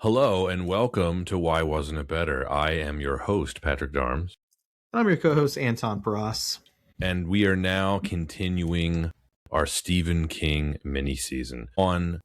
Hello and welcome to Why Wasn't It Better? I am your host, Patrick Darms. I'm your co-host, Anton Paras. And we are now continuing our Stephen King mini-season. On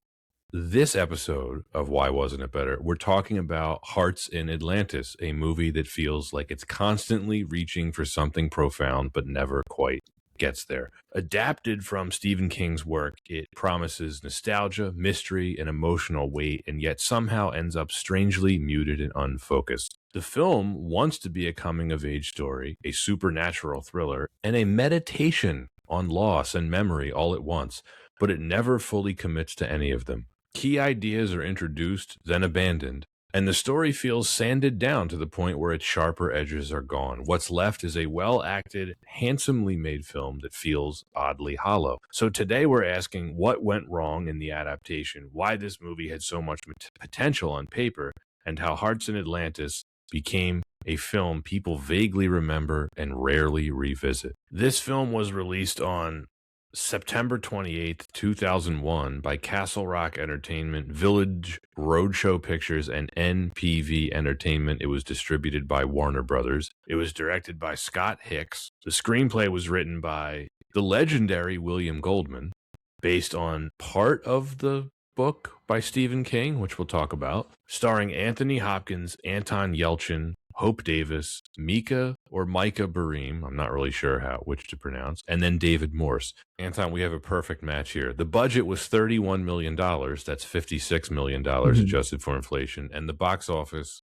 this episode of Why Wasn't It Better? We're talking about Hearts in Atlantis, a movie that feels like it's constantly reaching for something profound but never quite gets there. Adapted from Stephen King's work, it promises nostalgia, mystery, and emotional weight, and yet somehow ends up strangely muted and unfocused. The film wants to be a coming-of-age story, a supernatural thriller, and a meditation on loss and memory all at once, but it never fully commits to any of them. Key ideas are introduced, then abandoned, and the story feels sanded down to the point where its sharper edges are gone. What's left is a well-acted, handsomely made film that feels oddly hollow. So today we're asking what went wrong in the adaptation, why this movie had so much potential on paper, and how Hearts in Atlantis became a film people vaguely remember and rarely revisit. This film was released on September 28th, 2001 by Castle Rock Entertainment, Village Roadshow Pictures, and NPV Entertainment. It was distributed by Warner Brothers. It was directed by Scott Hicks. The screenplay was written by the legendary William Goldman, based on part of the book by Stephen King, which we'll talk about, starring Anthony Hopkins, Anton Yelchin, Hope Davis, Micah Bareem, I'm not really sure which to pronounce, and then David Morse. Anton, we have a perfect match here. The budget was $31 million. That's $56 million adjusted for inflation. And the box office,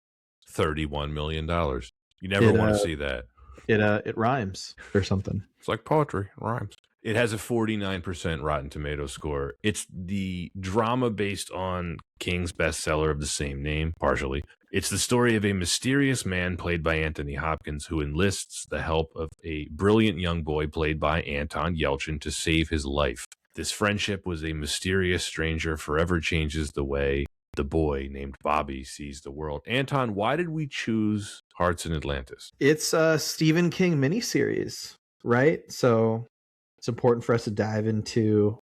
$31 million. You never want to see that. It rhymes or something. It's like poetry. It rhymes. It has a 49% Rotten Tomatoes score. It's the drama based on King's bestseller of the same name, partially. It's the story of a mysterious man played by Anthony Hopkins who enlists the help of a brilliant young boy played by Anton Yelchin to save his life. This friendship with a mysterious stranger forever changes the way the boy named Bobby sees the world. Anton, why did we choose Hearts in Atlantis? It's a Stephen King miniseries, right? So it's important for us to dive into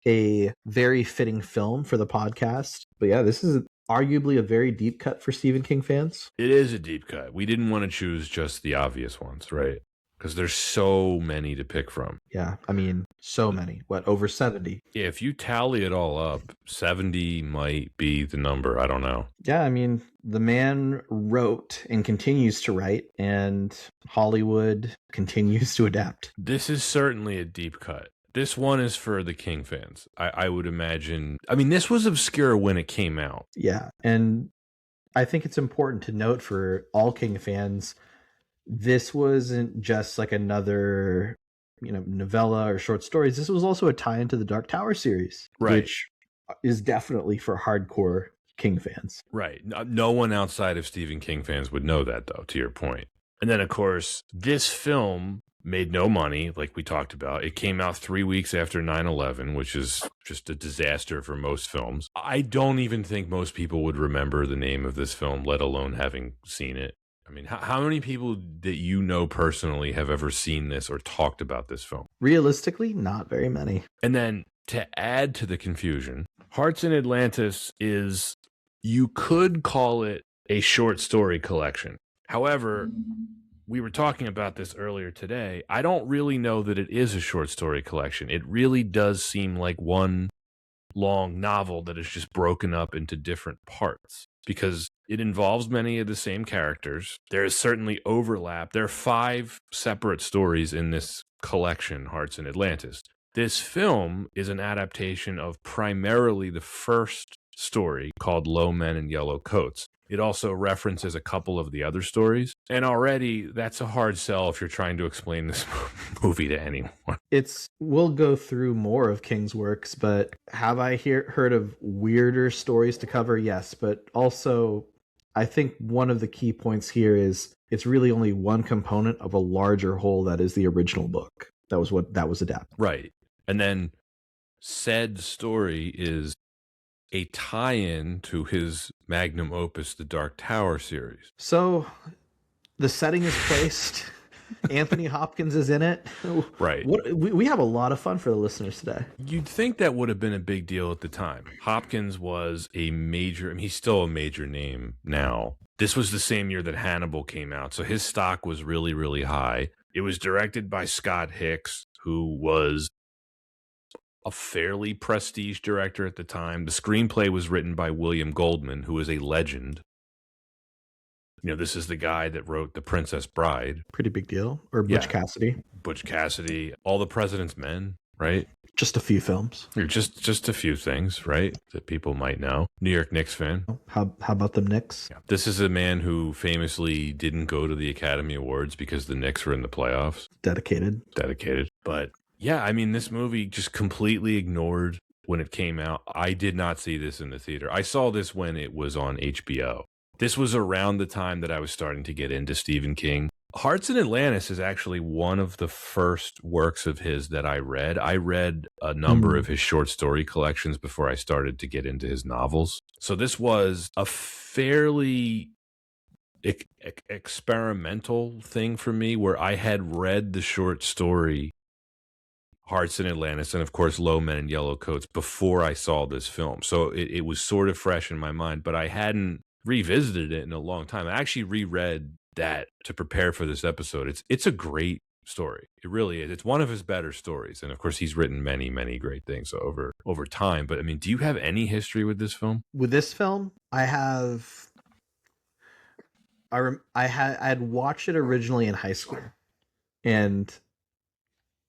a very fitting film for the podcast. But yeah, this is arguably a very deep cut for Stephen King fans. It is a deep cut. We didn't want to choose just the obvious ones, right? Because there's so many to pick from. Yeah, I mean, so many. What, over 70? Yeah, if you tally it all up, 70 might be the number. I don't know. Yeah, I mean, the man wrote and continues to write, and Hollywood continues to adapt. This is certainly a deep cut. This one is for the King fans, I would imagine. I mean, this was obscure when it came out. Yeah, and I think it's important to note for all King fans, this wasn't just like another, novella or short stories. This was also a tie into the Dark Tower series, right, which is definitely for hardcore King fans. Right. No one outside of Stephen King fans would know that, though, to your point. And then, of course, this film made no money, like we talked about. It came out 3 weeks after 9/11, which is just a disaster for most films. I don't even think most people would remember the name of this film, let alone having seen it. I mean, how many people that you know personally have ever seen this or talked about this film? Realistically, not very many. And then to add to the confusion, Hearts in Atlantis is, you could call it a short story collection. However, we were talking about this earlier today. I don't really know that it is a short story collection. It really does seem like one long novel that is just broken up into different parts because it involves many of the same characters. There is certainly overlap. There are 5 separate stories in this collection, Hearts in Atlantis. This film is an adaptation of primarily the first story called Low Men in Yellow Coats. It also references a couple of the other stories. And already that's a hard sell if you're trying to explain this movie to anyone. We'll go through more of King's works, but have I heard of weirder stories to cover? Yes, but also I think one of the key points here is it's really only one component of a larger whole that is the original book. That was adapted. Right. And then said story is a tie-in to his magnum opus, the Dark Tower series. So the setting is placed Anthony Hopkins is in it. Right. We have a lot of fun for the listeners today. You'd think that would have been a big deal at the time. Hopkins was a major, I mean, he's still a major name now. This was the same year that Hannibal came out, so his stock was really, really high. It was directed by Scott Hicks, who was a fairly prestige director at the time. The screenplay was written by William Goldman, who is a legend. You know, this is the guy that wrote The Princess Bride. Pretty big deal. Or Butch Cassidy. Butch Cassidy, All the President's Men, right? Just a few films. Just a few things, right, that people might know. New York Knicks fan. How about them Knicks? Yeah. This is a man who famously didn't go to the Academy Awards because the Knicks were in the playoffs. Dedicated. But yeah, I mean, this movie just completely ignored when it came out. I did not see this in the theater. I saw this when it was on HBO. This was around the time that I was starting to get into Stephen King. Hearts in Atlantis is actually one of the first works of his that I read. I read a number of his short story collections before I started to get into his novels. So this was a fairly experimental thing for me, where I had read the short story Hearts in Atlantis and, of course, Low Men in Yellow Coats before I saw this film. So it was sort of fresh in my mind, but I hadn't revisited it in a long time. I actually reread that to prepare for this episode. It's a great story. It really is. It's one of his better stories. And of course, he's written many, many great things over time. But I mean, do you have any history with this film? With this film, I had watched it originally in high school, and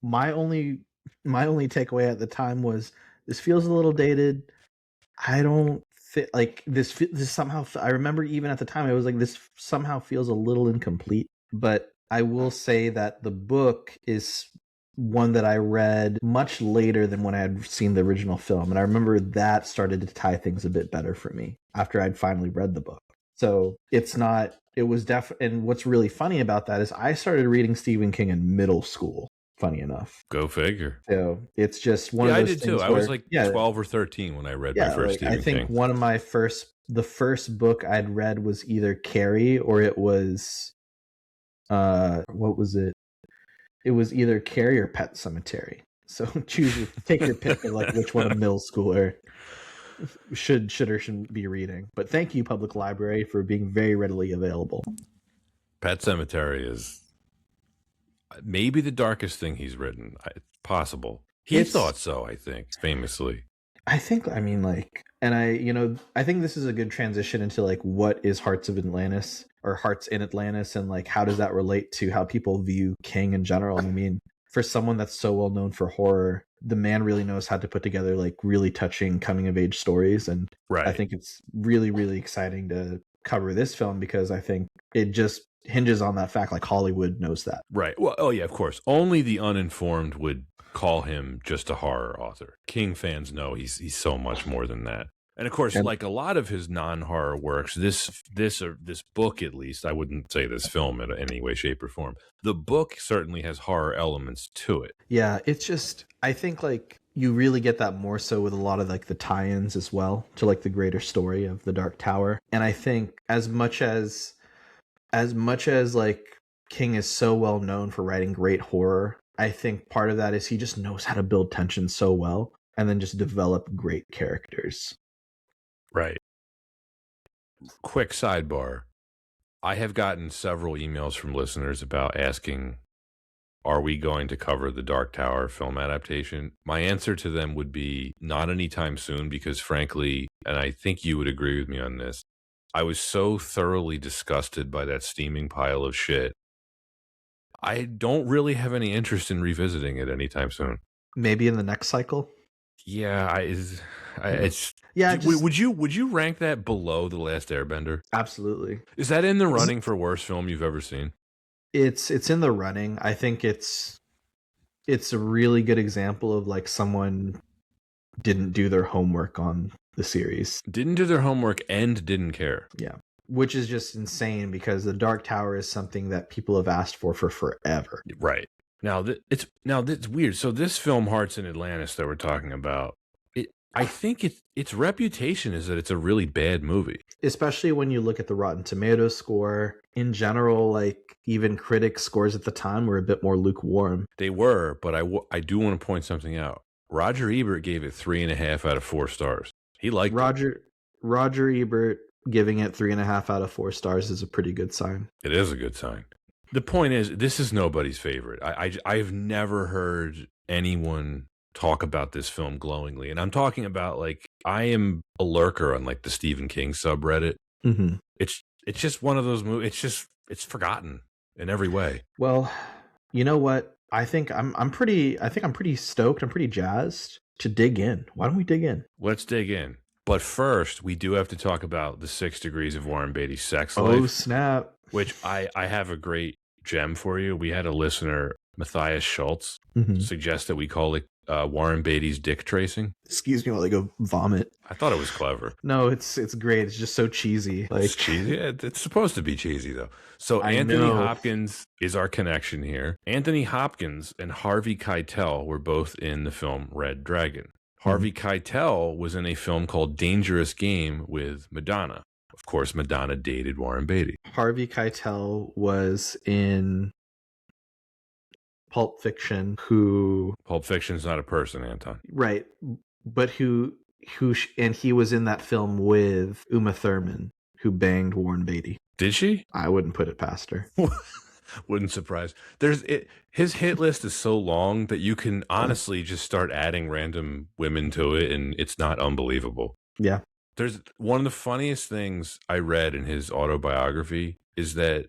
my only takeaway at the time was, this feels a little dated. I don't fit like this somehow. I remember even at the time, I was like, this somehow feels a little incomplete. But I will say that the book is one that I read much later than when I had seen the original film, and I remember that started to tie things a bit better for me after I'd finally read the book. So and what's really funny about that is I started reading Stephen King in middle school. Funny enough. Go figure. So it's just one of those things. I did too. I was like 12 or 13 when I read my first Stephen King. I think one of the first book I'd read was either Carrie or it was, what was it? It was either Carrie or Pet Sematary. So take your pick of like which one a middle schooler should or shouldn't be reading. But thank you, Public Library, for being very readily available. Pet Sematary is maybe the darkest thing he's written. Possible. He thought so, I think, famously. I think this is a good transition into like what is Hearts of Atlantis or Hearts in Atlantis, and like how does that relate to how people view King in general. I mean, for someone that's so well known for horror, the man really knows how to put together like really touching coming of age stories, and I think it's really, really exciting to cover this film because I think it just hinges on that fact, like Hollywood knows that. Right. Well, oh yeah, of course. Only the uninformed would call him just a horror author. King fans know he's so much more than that. And of course, like a lot of his non-horror works, this book, at least, I wouldn't say this film in any way, shape, or form. The book certainly has horror elements to it. Yeah, it's just, I think like you really get that more so with a lot of like the tie-ins as well to like the greater story of the Dark Tower. And I think as much as like King is so well known for writing great horror, I think part of that is he just knows how to build tension so well and then just develop great characters. Right. Quick sidebar. I have gotten several emails from listeners about asking, are we going to cover the Dark Tower film adaptation? My answer to them would be not anytime soon, because frankly, and I think you would agree with me on this, I was so thoroughly disgusted by that steaming pile of shit. I don't really have any interest in revisiting it anytime soon. Maybe in the next cycle? Yeah, would you rank that below The Last Airbender? Absolutely. Is that in the running for worst film you've ever seen? It's in the running. I think it's a really good example of like someone didn't do their homework on the series. Didn't do their homework and didn't care. Yeah. Which is just insane because the Dark Tower is something that people have asked for forever. Right. Now it's weird. So this film, Hearts in Atlantis, that we're talking about, I think its reputation is that it's a really bad movie. Especially when you look at the Rotten Tomatoes score. In general, like even critics' scores at the time were a bit more lukewarm. They were, but I do want to point something out. Roger Ebert gave it 3.5 out of 4 stars. He liked it. Roger Ebert giving it 3.5 out of 4 stars is a pretty good sign. It is a good sign. The point is, this is nobody's favorite. I've never heard anyone talk about this film glowingly. And I'm talking about, like, I am a lurker on, like, the Stephen King subreddit. Mm-hmm. It's just one of those movies. It's forgotten in every way. Well, you know what? I think I'm pretty stoked. I'm pretty jazzed to dig in. Why don't we dig in? Let's dig in. But first, we do have to talk about the 6 Degrees of Warren Beatty's sex life. Oh, snap. Which I have a great gem for you. We had a listener, Matthias Schultz, suggest that we call it Warren Beatty's dick tracing. Excuse me while I go vomit. I thought it was clever. No, it's great. It's just so cheesy. Like, it's cheesy. Yeah, it's supposed to be cheesy, though. So Anthony Hopkins is our connection here. Anthony Hopkins and Harvey Keitel were both in the film Red Dragon. Harvey Keitel was in a film called Dangerous Game with Madonna. Of course, Madonna dated Warren Beatty. Harvey Keitel was in Pulp Fiction. Pulp Fiction's not a person, Anton. Right, but and he was in that film with Uma Thurman, who banged Warren Beatty. Did she? I wouldn't put it past her. Wouldn't surprise. His hit list is so long that you can honestly just start adding random women to it, and it's not unbelievable. Yeah. There's one of the funniest things I read in his autobiography is that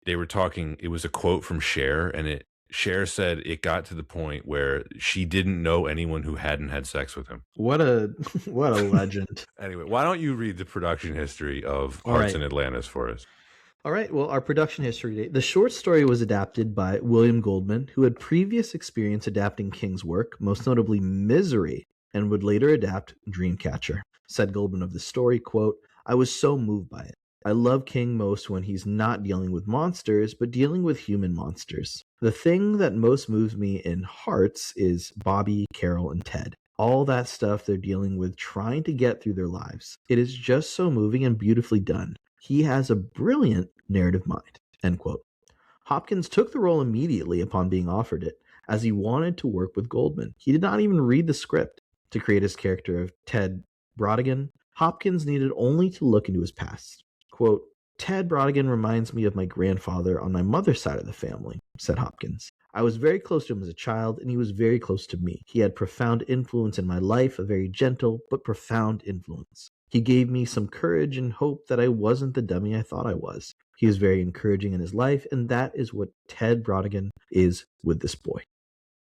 they were talking. It was a quote from Cher, and Cher said it got to the point where she didn't know anyone who hadn't had sex with him. What a legend. Anyway, why don't you read the production history of Hearts in Atlantis for us? All right, well, our production history date. The short story was adapted by William Goldman, who had previous experience adapting King's work, most notably Misery, and would later adapt Dreamcatcher. Said Goldman of the story, quote, "I was so moved by it. I love King most when he's not dealing with monsters, but dealing with human monsters. The thing that most moves me in Hearts is Bobby, Carol, and Ted. All that stuff they're dealing with trying to get through their lives. It is just so moving and beautifully done. He has a brilliant narrative mind," end quote. Hopkins took the role immediately upon being offered it, as he wanted to work with Goldman. He did not even read the script. To create his character of Ted Brodigan, Hopkins needed only to look into his past. Quote, "Ted Brodigan reminds me of my grandfather on my mother's side of the family," said Hopkins. "I was very close to him as a child, and he was very close to me. He had profound influence in my life, a very gentle but profound influence. He gave me some courage and hope that I wasn't the dummy I thought I was. He was very encouraging in his life, and that is what Ted Brodigan is with this boy."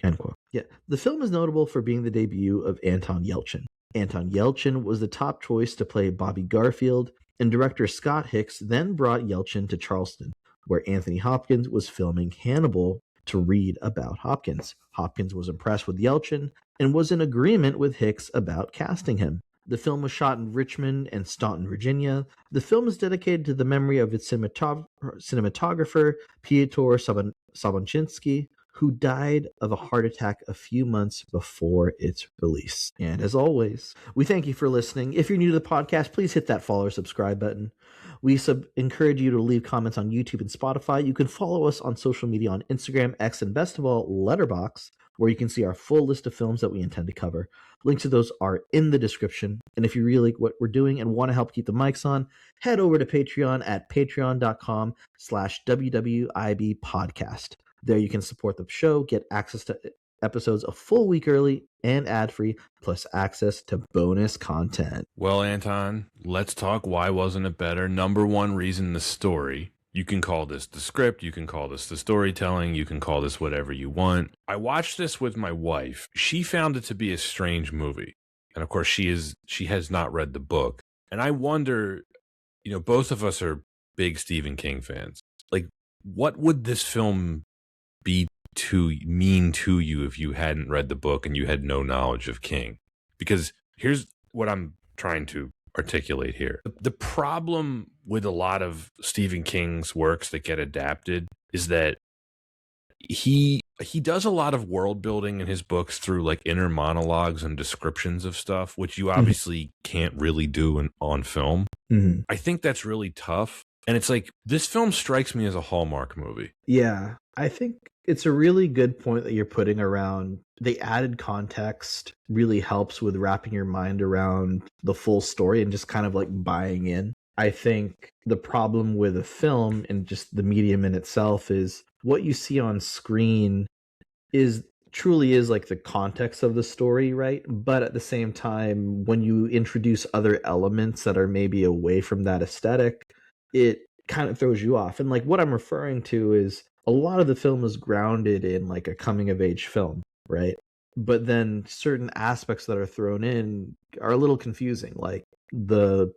End quote. Yeah, the film is notable for being the debut of Anton Yelchin. Anton Yelchin was the top choice to play Bobby Garfield, and director Scott Hicks then brought Yelchin to Charleston, where Anthony Hopkins was filming Hannibal, to read about Hopkins. Hopkins was impressed with Yelchin and was in agreement with Hicks about casting him. The film was shot in Richmond and Staunton, Virginia. The film is dedicated to the memory of its cinematographer, Piotr Sobocinski, who died of a heart attack a few months before its release. And as always, we thank you for listening. If you're new to the podcast, please hit that follow or subscribe button. We encourage you to leave comments on YouTube and Spotify. You can follow us on social media on Instagram, X, and best of all, Letterboxd, where you can see our full list of films that we intend to cover. Links to those are in the description. And if you really like what we're doing and want to help keep the mics on, head over to Patreon at patreon.com/WWIB podcast. There you can support the show, get access to episodes a full week early and ad-free, plus access to bonus content. Well, Anton, let's talk Why Wasn't It Better? Number one reason, the story. You can call this the script, you can call this the storytelling, you can call this whatever you want. I watched this with my wife. She found it to be a strange movie. And of course, she has not read the book. And I wonder, both of us are big Stephen King fans. Like, what would this film mean to you if you hadn't read the book and you had no knowledge of King? Because here's what I'm trying to articulate here. The problem with a lot of Stephen King's works that get adapted is that he he does a lot of world building in his books through like inner monologues and descriptions of stuff, which you obviously can't really do on film. Mm-hmm. I think that's really tough. And it's like, this film strikes me as a Hallmark movie. Yeah, I think it's a really good point that you're putting around the added context really helps with wrapping your mind around the full story and just kind of like buying in. I think the problem with a film and just the medium in itself is what you see on screen is truly is like the context of the story, right? But at the same time, when you introduce other elements that are maybe away from that aesthetic, it kind of throws you off. And like what I'm referring to is a lot of the film is grounded in like a coming of age film, right? But then certain aspects that are thrown in are a little confusing, like the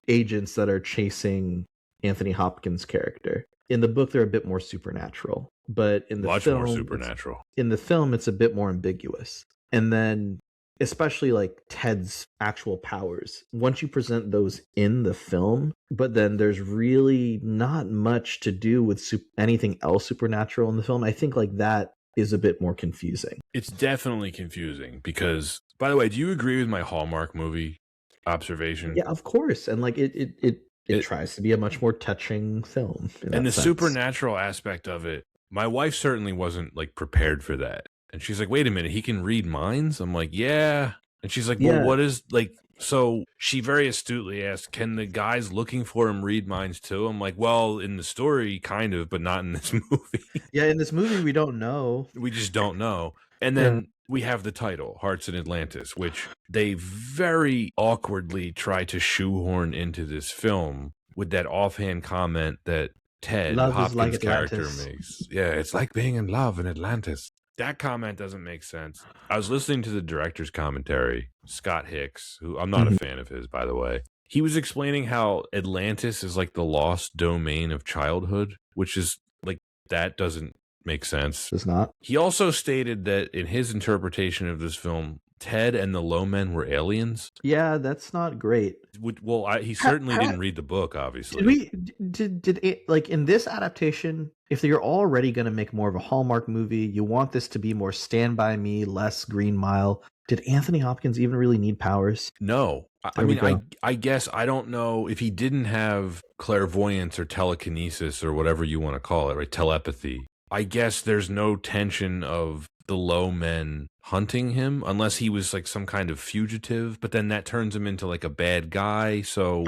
agents that are chasing Anthony Hopkins' character. In the book, they're a bit more supernatural, but in the Much film, more supernatural. in the film, it's a bit more ambiguous. And then, especially like Ted's actual powers, once you present those in the film, but then there's really not much to do with anything else supernatural in the film, I think like that is a bit more confusing. It's definitely confusing because, by the way, do you agree with my Hallmark movie observation? Yeah, of course. And like it tries to be a much more touching film. And the sense. supernatural aspect of it, my wife certainly wasn't like prepared for that. And she's like, wait a minute, he can read minds? I'm like, yeah. And she's like, well, what is like, so she very astutely asked, can the guys looking for him read minds too? I'm like, well, in the story, kind of, but not in this movie. Yeah, in this movie, we don't know. We just don't know. And then we have the title, Hearts in Atlantis, which they very awkwardly try to shoehorn into this film with that offhand comment that Ted, Hopkins' character, makes. Yeah, it's like being in love in Atlantis. That comment doesn't make sense. I was listening to the director's commentary, Scott Hicks, who I'm not a fan of his, by the way. He was explaining how Atlantis is like the lost domain of childhood, which is like, that doesn't make sense. Does not. He also stated that in his interpretation of this film, Ted and the Low Men were aliens. Yeah, that's not great. Well, he certainly didn't read the book, obviously. Did it, like in this adaptation, if you're already going to make more of a Hallmark movie, you want this to be more Stand By Me, less Green Mile. Did Anthony Hopkins even really need powers? No. I mean, I guess I don't know if he didn't have clairvoyance or telekinesis or whatever you want to call it, right? Telepathy. I guess there's no tension of the Low Men hunting him unless he was like some kind of fugitive, but then that turns him into like a bad guy. So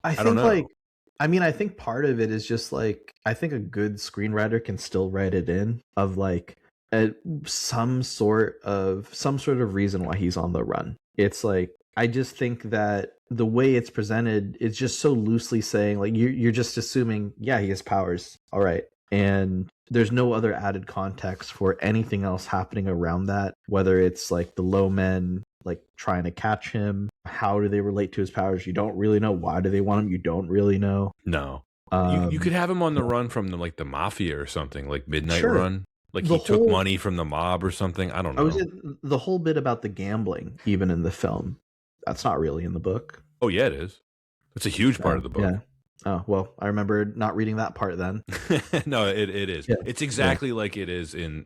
I don't know. Like, I mean, I think part of it is just like, I think a good screenwriter can still write it in of like some sort of reason why he's on the run. It's like, I just think that the way it's presented, it's just so loosely saying like, you're just assuming, yeah, he has powers. All right. And there's no other added context for anything else happening around that, whether it's like the Low Men like trying to catch him. How do they relate to his powers? You don't really know. Why do they want him? You don't really know. No. You could have him on the run from the mafia or something, like Midnight Run. Like he took money from the mob or something. I don't know. The whole bit about the gambling, even in the film, that's not really in the book. Oh, yeah, it is. It's a huge part of the book. Yeah. Oh, well, I remember not reading that part then. No, it is. Yeah. It's exactly like it is in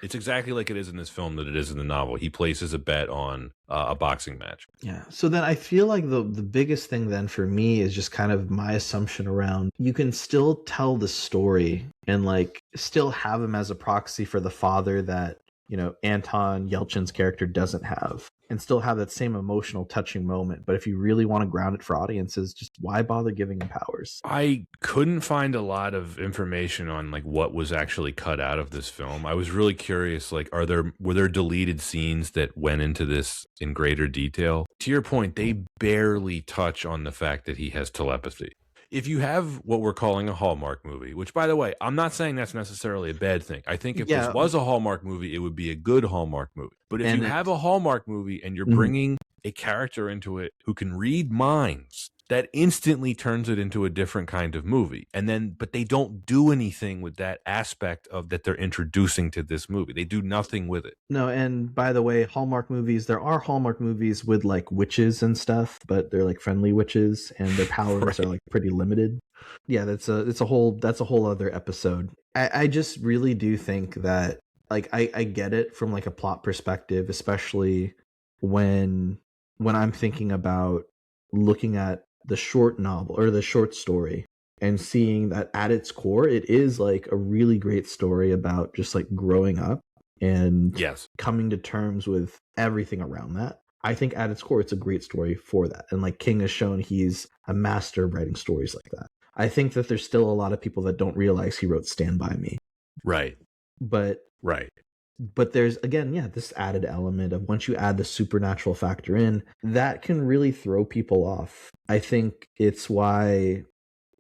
it's exactly like it is in this film that it is in the novel. He places a bet on a boxing match. Yeah. So then I feel like the biggest thing then for me is just kind of my assumption around you can still tell the story and like still have him as a proxy for the father that, you know, Anton Yelchin's character doesn't have, and still have that same emotional touching moment. But if you really want to ground it for audiences, just why bother giving him powers? I couldn't find a lot of information on like what was actually cut out of this film. I was really curious, like, were there deleted scenes that went into this in greater detail? To your point, they barely touch on the fact that he has telepathy. If you have what we're calling a Hallmark movie, which, by the way, I'm not saying that's necessarily a bad thing. I think if this was a Hallmark movie, it would be a good Hallmark movie. But if you have a Hallmark movie and you're bringing a character into it who can read minds, that instantly turns it into a different kind of movie. But they don't do anything with that aspect of that they're introducing to this movie. They do nothing with it. No, and by the way, Hallmark movies, there are Hallmark movies with like witches and stuff, but they're like friendly witches and their powers are like pretty limited. Yeah, that's a whole other episode. I just really do think that like I get it from like a plot perspective, especially when I'm thinking about looking at the short novel or the short story and seeing that at its core it is like a really great story about just like growing up and Yes. coming to terms with everything around that. I think at its core it's a great story for that. And like King has shown, he's a master of writing stories like that. I think that there's still a lot of people that don't realize he wrote Stand By Me. Right. But Right. there's, again, yeah, this added element of once you add the supernatural factor in, that can really throw people off. I think it's why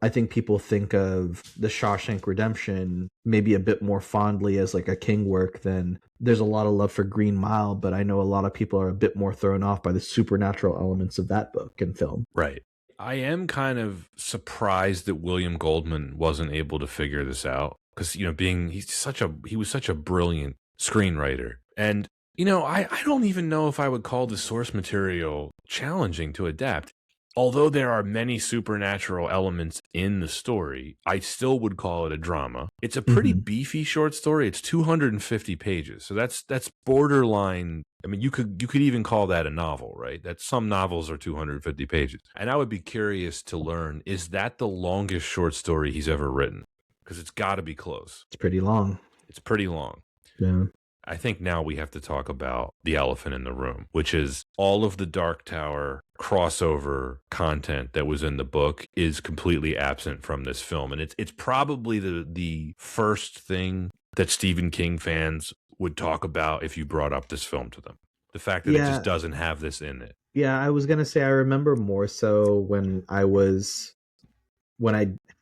I think people think of the Shawshank Redemption maybe a bit more fondly as like a King work than there's a lot of love for Green Mile, but I know a lot of people are a bit more thrown off by the supernatural elements of that book and film. Right. I am kind of surprised that William Goldman wasn't able to figure this out because, he was such a brilliant screenwriter. And, I don't even know if I would call the source material challenging to adapt. Although there are many supernatural elements in the story, I still would call it a drama. It's a pretty beefy short story. It's 250 pages. So that's borderline. I mean, you could even call that a novel, right? That some novels are 250 pages. And I would be curious to learn, is that the longest short story he's ever written? Because it's got to be close. It's pretty long. It's pretty long. Yeah. I think now we have to talk about the elephant in the room, which is all of the Dark Tower crossover content that was in the book is completely absent from this film. And it's probably the first thing that Stephen King fans would talk about if you brought up this film to them. The fact that it just doesn't have this in it. Yeah, I was going to say, I remember more so when I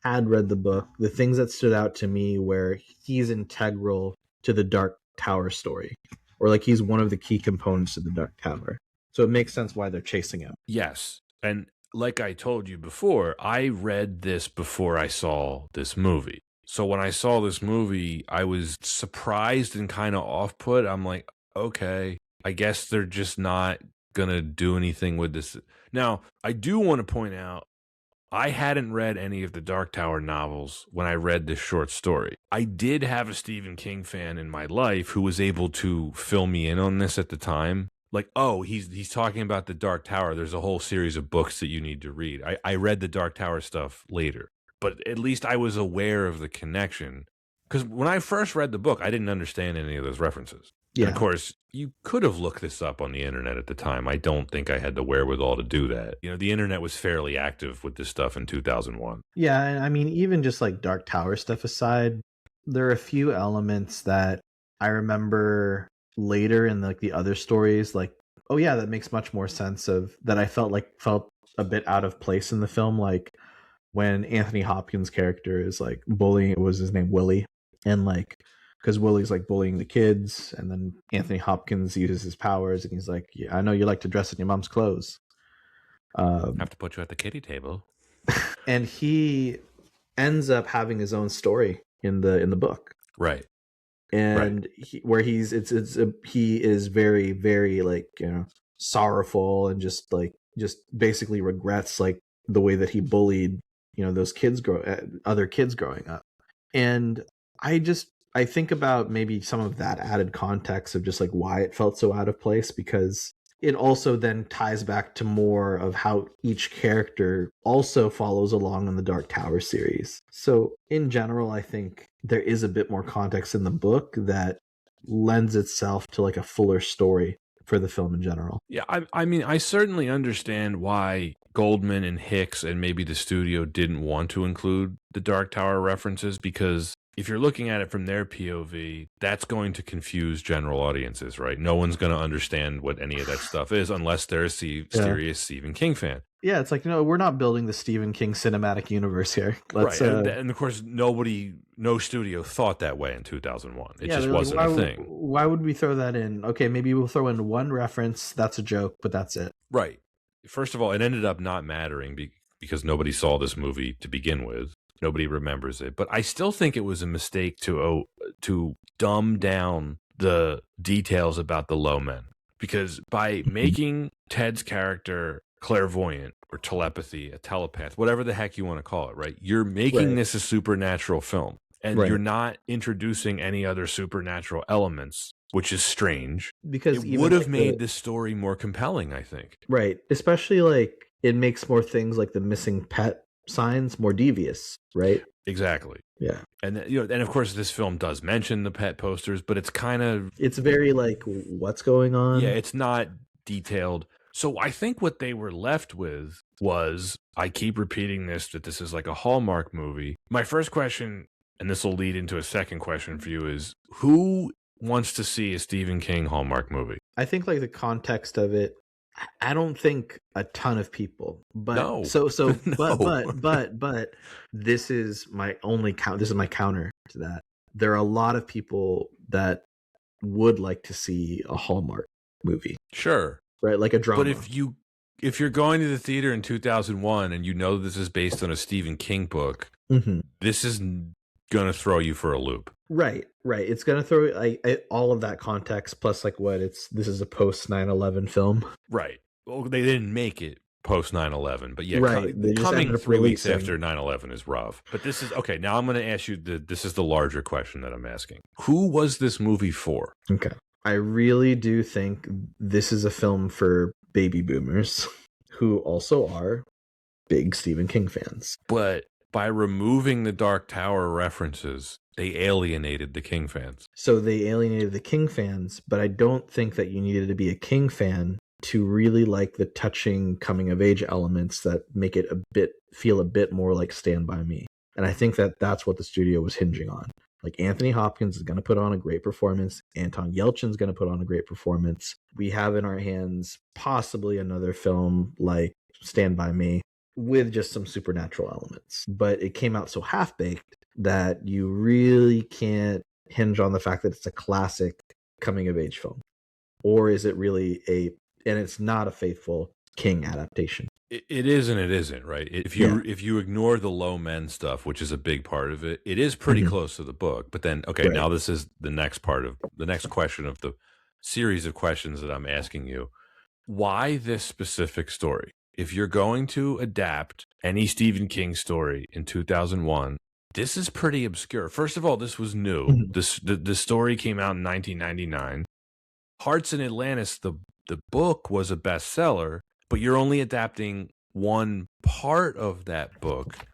had read the book, the things that stood out to me where he's integral to the Dark Tower story, or like he's one of the key components of the Dark Tower. So it makes sense why they're chasing him. Yes. And like I told you before, I read this before I saw this movie. So when I saw this movie, I was surprised and kind of off-put. I'm like, okay, I guess they're just not going to do anything with this. Now, I do want to point out, I hadn't read any of the Dark Tower novels when I read this short story. I did have a Stephen King fan in my life who was able to fill me in on this at the time. Like, oh, he's talking about the Dark Tower. There's a whole series of books that you need to read. I read the Dark Tower stuff later, but at least I was aware of the connection. Because when I first read the book, I didn't understand any of those references. Yeah. And of course, you could have looked this up on the internet at the time. I don't think I had the wherewithal to do that. The internet was fairly active with this stuff in 2001. Yeah, and I mean, even just like Dark Tower stuff aside, there are a few elements that I remember later in like the other stories, like, oh yeah, that makes much more sense of that. I felt a bit out of place in the film, like when Anthony Hopkins' character is like bullying, was his name Willie, and like, because Willie's like bullying the kids, and then Anthony Hopkins uses his powers, and he's like, yeah, I know you like to dress in your mom's clothes. I have to put you at the kiddie table. And he ends up having his own story in the book, right? And right. He is very, very like, sorrowful and just basically regrets like the way that he bullied those other kids growing up. And I think about maybe some of that added context of just like why it felt so out of place, because it also then ties back to more of how each character also follows along in the Dark Tower series. So in general, I think there is a bit more context in the book that lends itself to like a fuller story for the film in general. Yeah, I mean, I certainly understand why Goldman and Hicks and maybe the studio didn't want to include the Dark Tower references, because if you're looking at it from their POV, that's going to confuse general audiences, right? No one's going to understand what any of that stuff is unless they're a serious Stephen King fan. Yeah, it's like, we're not building the Stephen King cinematic universe here. Right, and of course, no studio thought that way in 2001. It just wasn't a thing. Why would we throw that in? Okay, maybe we'll throw in one reference, that's a joke, but that's it. Right. First of all, it ended up not mattering because nobody saw this movie to begin with. Nobody remembers it. But I still think it was a mistake to dumb down the details about the low men. Because by making Ted's character clairvoyant or telepathy, a telepath, whatever the heck you want to call it, right? You're making this a supernatural film. and Right. you're not introducing any other supernatural elements, which is strange. Because It even would have like made this story more compelling, I think. right, especially like it makes more things like the missing pet signs more devious, right? Exactly. Yeah. And and of course this film does mention the pet posters, but it's kind of, It's very like what's going on? yeah, it's not detailed. So I think what they were left with was, I keep repeating this, that this is like a Hallmark movie. My first question, and this will lead into a second question for you, is who wants to see a Stephen King Hallmark movie? I think like the context of it, I don't think a ton of people, but No. but this is my only count. This is my counter to that. There are a lot of people that would like to see a Hallmark movie, Sure. right? Like a drama. But if you're going to the theater in 2001 and you know this is based on a Stephen King book, this is going to throw you for a loop. Right. It's going to throw all of that context plus like this is a post 9/11 film. Right. Well, they didn't make it post 9/11, but yeah, right. Coming 3 weeks after 9/11 is rough. But this is okay. Now I'm going to ask you this is the larger question that I'm asking. Who was this movie for? Okay. I really do think this is a film for baby boomers who also are big Stephen King fans. But by removing the Dark Tower references, they alienated the King fans. So they alienated the King fans, but I don't think that you needed to be a King fan to really like the touching coming of age elements that make it feel a bit more like Stand By Me. And I think that that's what the studio was hinging on. Like Anthony Hopkins is going to put on a great performance. Anton Yelchin is going to put on a great performance. We have in our hands possibly another film like Stand By Me with just some supernatural elements. But it came out so half-baked that you really can't hinge on the fact that it's a classic coming-of-age film. Or is it really and it's not a faithful King adaptation. It is and it isn't, right? If you ignore the low men stuff, which is a big part of it, it is pretty close to the book. But then, okay, now this is the next question of the series of questions that I'm asking you. Why this specific story? If you're going to adapt any Stephen King story in 2001, this is pretty obscure. First of all, this was new. The story came out in 1999. Hearts in Atlantis, the book was a bestseller, but you're only adapting one part of that book.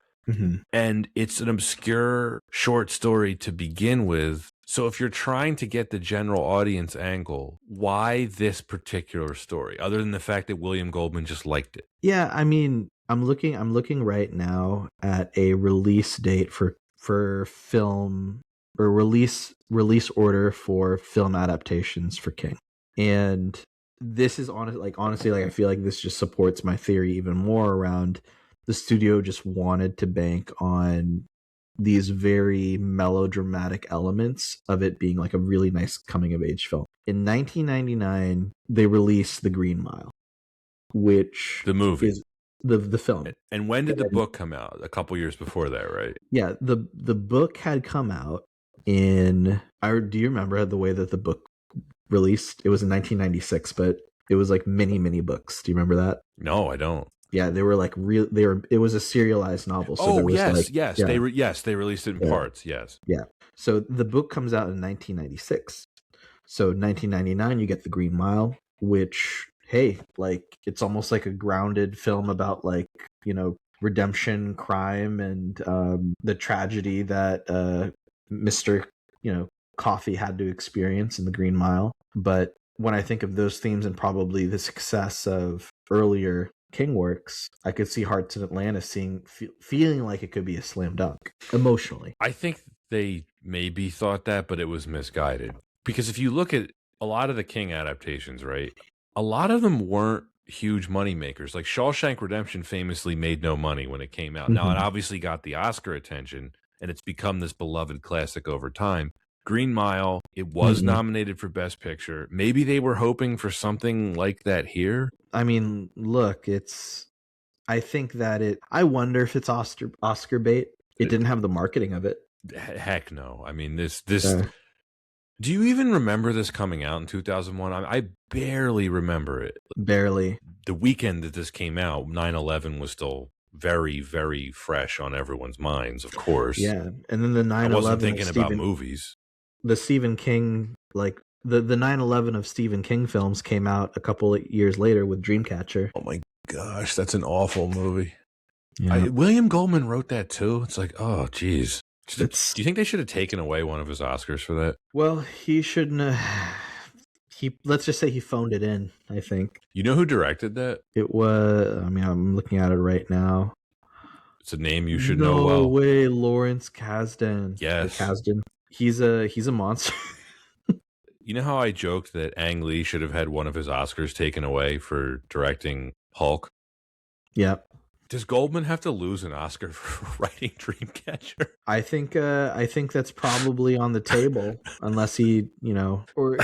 And it's an obscure short story to begin with. So if you're trying to get the general audience angle, why this particular story, other than the fact that William Goldman just liked it? Yeah, I mean, I'm looking right now at a release date for film, or release order for film adaptations for King. And this is honestly, I feel like this just supports my theory even more around the studio just wanted to bank on these very melodramatic elements of it being like a really nice coming of age film. In 1999, they released The Green Mile, which the movie is the film. And when did the book come out? A couple years before that, right? Yeah, the book had come out in. Do you remember the way that the book released? It was in 1996, but it was like mini books. Do you remember that? No, I don't. Yeah, they were like real. It was a serialized novel. So there was yes. They released it in parts. Yes. Yeah. So the book comes out in 1996. So 1999, you get The Green Mile, which, hey, like it's almost like a grounded film about like, redemption, crime, and the tragedy that Mr. Coffee had to experience in The Green Mile. But when I think of those themes and probably the success of earlier King works, I could see Hearts in Atlantis feeling like it could be a slam dunk emotionally. I think they maybe thought that, but it was misguided. Because if you look at a lot of the King adaptations, right, a lot of them weren't huge money makers. Like Shawshank Redemption famously made no money when it came out. Now, it obviously got the Oscar attention, and it's become this beloved classic over time. Green Mile, it was nominated for Best Picture. Maybe they were hoping for something like that here. I mean, look, I think that I wonder if it's Oscar bait. It didn't have the marketing of it. Heck no. I mean, this do you even remember this coming out in 2001? I barely remember it. Barely. The weekend that this came out, 9/11 was still very, very fresh on everyone's minds, of course. Yeah, and then the 9/11. I wasn't thinking about movies. The Stephen King, like the 9/11 of Stephen King films came out a couple of years later with Dreamcatcher. Oh my gosh, that's an awful movie. Yeah. William Goldman wrote that too. It's like, oh, geez. Do It's, you think they should have taken away one of his Oscars for that? well, he shouldn't have. Let's just say he phoned it in, I think. You know who directed that? It was, I mean, I'm looking at it right now. It's a name you should know well. No way, Lawrence Kasdan. Yes. Kasdan. He's a monster. You know how I joked that Ang Lee should have had one of his Oscars taken away for directing Hulk? Yeah. Does Goldman have to lose an Oscar for writing Dreamcatcher? I think that's probably on the table, unless he, or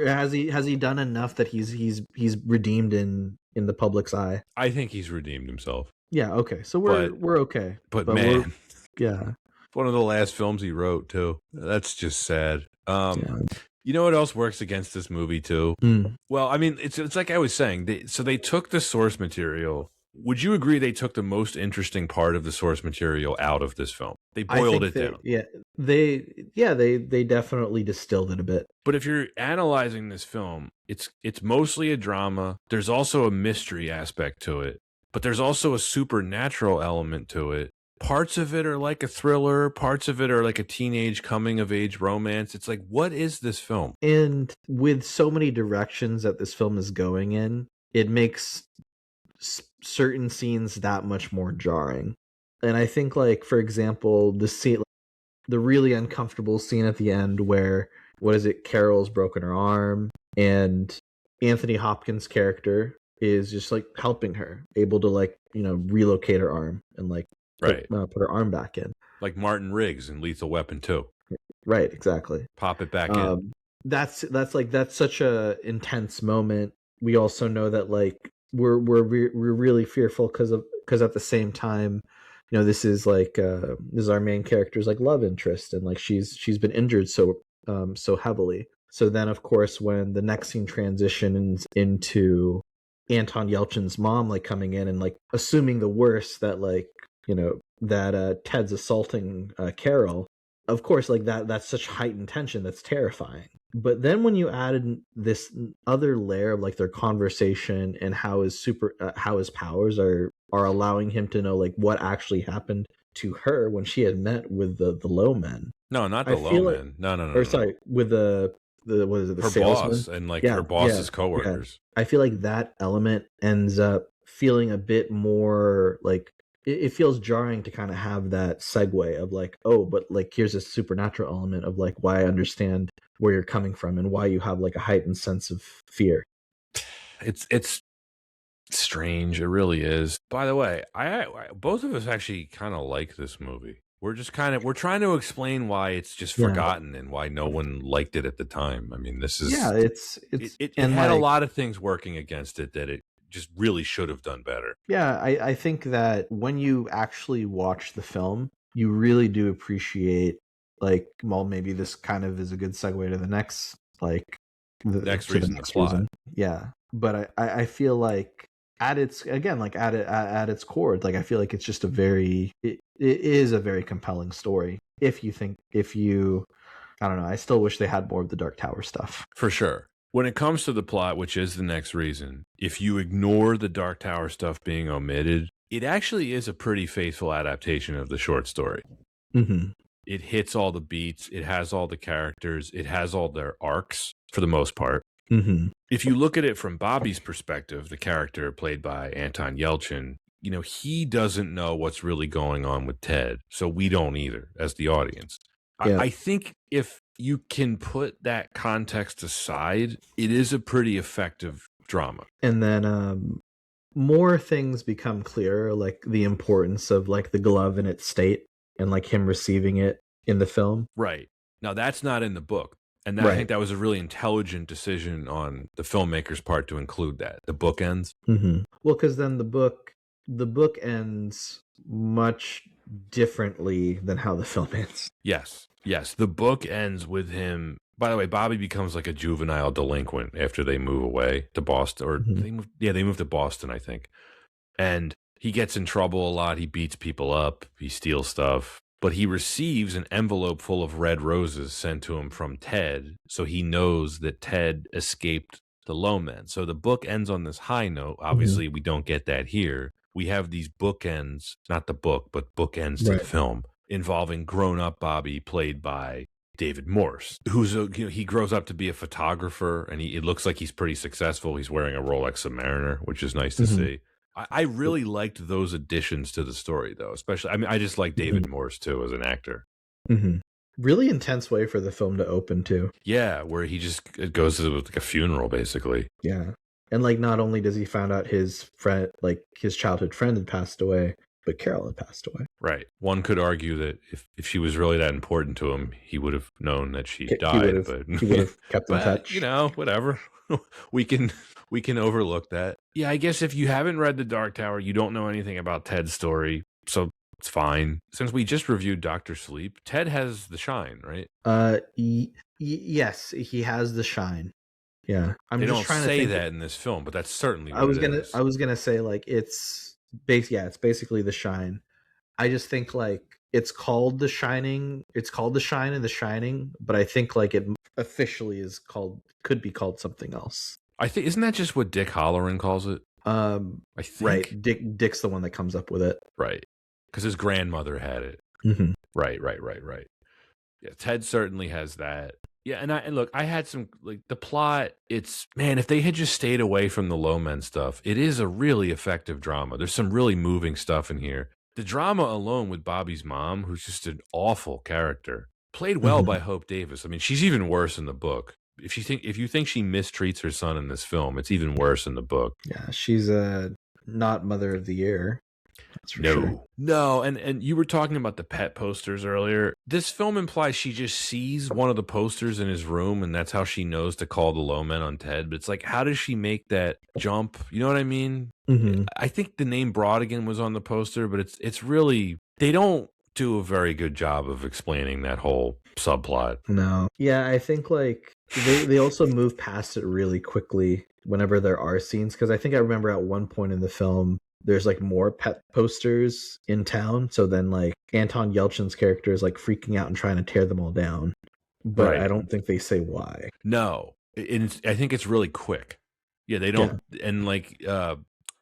has he done enough that he's redeemed in the public's eye? I think he's redeemed himself. Yeah. Okay. So we're okay. But man, yeah. One of the last films he wrote too. That's just sad. Yeah. You know what else works against this movie too? Well, I mean, it's like I was saying. They took the source material. Would you agree they took the most interesting part of the source material out of this film? They boiled it down. Yeah, they definitely distilled it a bit. But if you're analyzing this film, it's mostly a drama. There's also a mystery aspect to it, but there's also a supernatural element to it. Parts of it are like a thriller. Parts of it are like a teenage coming-of-age romance. It's like, what is this film? And with so many directions that this film is going in, it makes certain scenes that much more jarring. And I think, like, for example, the really uncomfortable scene at the end where, Carol's broken her arm, and Anthony Hopkins' character is just, like, helping her, able to, like, relocate her arm and, like, put her arm back in. Like Martin Riggs in Lethal Weapon 2. Right, exactly. Pop it back in. That's such a intense moment. We also know that, like, we're really fearful because at the same time, this is like this is our main character's like love interest, and like she's been injured so heavily. So then, of course, when the next scene transitions into Anton Yelchin's mom like coming in and like assuming the worst, that like that Ted's assaulting Carol, of course, like that's such heightened tension that's terrifying. But then when you added this other layer of like their conversation and how his powers are allowing him to know like what actually happened to her when she had met with the low men. No, not the low men. No. Or sorry, with the what is it? The her salesman? Boss and like her boss's coworkers. Yeah. I feel like that element ends up feeling a bit more like it feels jarring to kind of have that segue of like, oh, but like here's a supernatural element of like why I understand where you're coming from and why you have like a heightened sense of fear. It's strange. It really is. By the way, I both of us actually kind of like this movie. We're trying to explain why it's just forgotten and why no one liked it at the time. I mean, this is it had a lot of things working against it that it just really should have done better. Yeah, I think that when you actually watch the film, you really do appreciate, like, well, maybe this kind of is a good segue to the next, like, the next reason. Yeah, but I feel like at its core, like I feel like it's just it is a very compelling story. I don't know, I still wish they had more of the Dark Tower stuff. For sure. When it comes to the plot, which is the next reason, if you ignore the Dark Tower stuff being omitted, it actually is a pretty faithful adaptation of the short story. Mm-hmm. It hits all the beats. It has all the characters. It has all their arcs for the most part. Mm-hmm. If you look at it from Bobby's perspective, the character played by Anton Yelchin, he doesn't know what's really going on with Ted. So we don't either as the audience. Yeah. I think if you can put that context aside, it is a pretty effective drama. And then more things become clearer, like the importance of like the glove in its state and like him receiving it in the film. Right. Now that's not in the book. And I think that was a really intelligent decision on the filmmaker's part to include that. The book ends. Mm-hmm. Well, because then the book ends much differently than how the film ends. Yes. The book ends with him. By the way, Bobby becomes like a juvenile delinquent after they move away to Boston, or they move to Boston, I think. And He gets in trouble a lot. He beats people up. He steals stuff. But he receives an envelope full of red roses sent to him from Ted, so he knows that Ted escaped the Lowmen. So the book ends on this high note. Obviously, we don't get that here. We have these bookends, not the book, but bookends to the film, involving grown-up Bobby, played by David Morse, who's he grows up to be a photographer, and it looks like he's pretty successful. He's wearing a Rolex Submariner, which is nice to see. I really liked those additions to the story, though. Especially, I mean, I just like David Morse too as an actor. Really intense way for the film to open too. Yeah, where it goes to like a funeral, basically. Yeah, and like not only does he find out his friend, like his childhood friend, had passed away, but Carol had passed away. Right. One could argue that if she was really that important to him, he would have known that she died. But he would have kept in touch. You know, whatever. we can overlook that. Yeah, I guess if you haven't read The Dark Tower, you don't know anything about Ted's story, so it's fine. Since we just reviewed Dr. Sleep, Ted has the shine, right? Yes, he has the shine. Yeah, they don't say that in this film, but that's certainly what I was gonna say, like, it's basically the shine. I just think like it's called The Shining. It's called The Shine and The Shining, but I think like it officially could be called something else. I think, isn't that just what Dick Halloran calls it? I think. Right. Dick's the one that comes up with it. Right. Because his grandmother had it. Right. Yeah, Ted certainly has that. Yeah, and look, I had some, like, the plot, it's, man, if they had just stayed away from the Lowmen stuff, it is a really effective drama. There's some really moving stuff in here. The drama alone with Bobby's mom, who's just an awful character, played well by Hope Davis. I mean, she's even worse in the book. If you think she mistreats her son in this film, it's even worse in the book. Yeah, she's not Mother of the Year. That's for sure. No, and you were talking about the pet posters earlier. This film implies she just sees one of the posters in his room, and that's how she knows to call the Lowmen on Ted. But it's like, how does she make that jump? You know what I mean? I think the name Brodigan was on the poster, but it's really, they don't do a very good job of explaining that whole subplot. No. Yeah, I think like they also move past it really quickly whenever there are scenes, because I think I remember at one point in the film there's like more pet posters in town, so then like Anton Yelchin's character is like freaking out and trying to tear them all down, but I don't think they say why. No, I think it's really quick. Yeah, they don't. Yeah. And like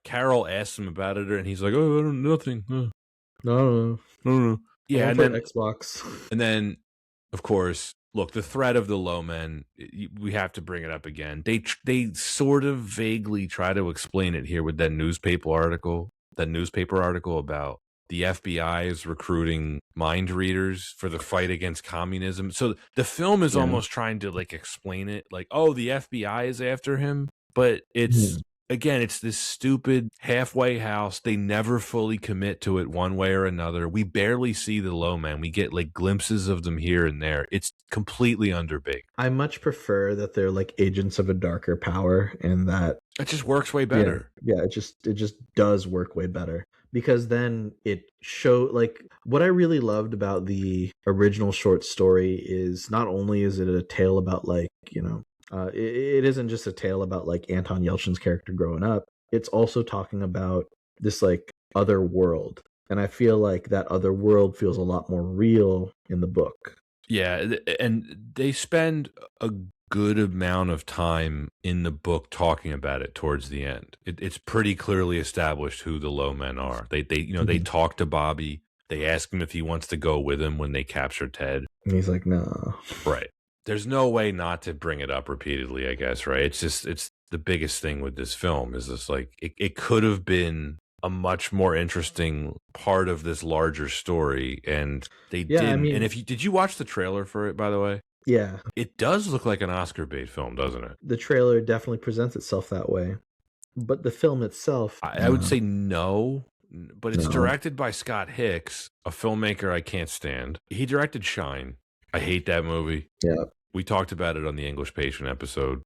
Carol asks him about it, and he's like, "Oh, nothing. No. Yeah, and then Xbox. And then, of course, look, the threat of the Lowmen, we have to bring it up again. They sort of vaguely try to explain it here with that newspaper article about the FBI is recruiting mind readers for the fight against communism. So the film is almost trying to like explain it like, oh, the FBI is after him, but it's again, it's this stupid halfway house. They never fully commit to it one way or another. We barely see the Lowmen. We get like glimpses of them here and there. It's completely underbaked. I much prefer that they're like agents of a darker power, and that it just works way better. Yeah, it just does work way better, because then it like what I really loved about the original short story is not only is it a tale about like, you know, it isn't just a tale about like Anton Yelchin's character growing up. It's also talking about this like other world. And I feel like that other world feels a lot more real in the book. Yeah. And they spend a good amount of time in the book talking about it towards the end. It's pretty clearly established who the Lowmen are. They they talk to Bobby. They ask him if he wants to go with him when they capture Ted. And he's like, no. Right. There's no way not to bring it up repeatedly, I guess, right? It's the biggest thing with this film is this, like, it could have been a much more interesting part of this larger story, and they didn't. I mean, and did you watch the trailer for it, by the way? Yeah. It does look like an Oscar bait film, doesn't it? The trailer definitely presents itself that way. But the film itself, I would say no. But it's directed by Scott Hicks, a filmmaker I can't stand. He directed Shine. I hate that movie. Yeah. We talked about it on the English Patient episode.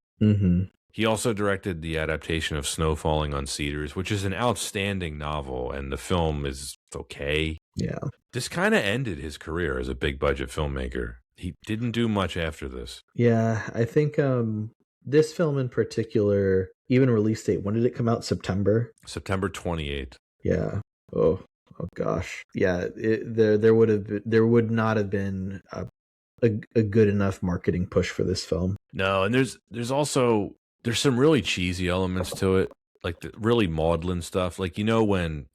He also directed the adaptation of Snow Falling on Cedars, which is an outstanding novel, and the film is okay. Yeah. This kind of ended his career as a big budget filmmaker. He didn't do much after this. Yeah, I think this film in particular, even release date, when did it come out? September 28th. Yeah. Oh gosh. Yeah, there would not have been a good enough marketing push for this film. No, and there's some really cheesy elements to it, like the really maudlin stuff. Like when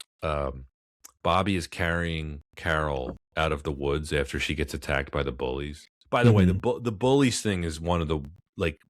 Bobby is carrying Carol out of the woods after she gets attacked by the bullies. By the way, the bullies thing is one of the like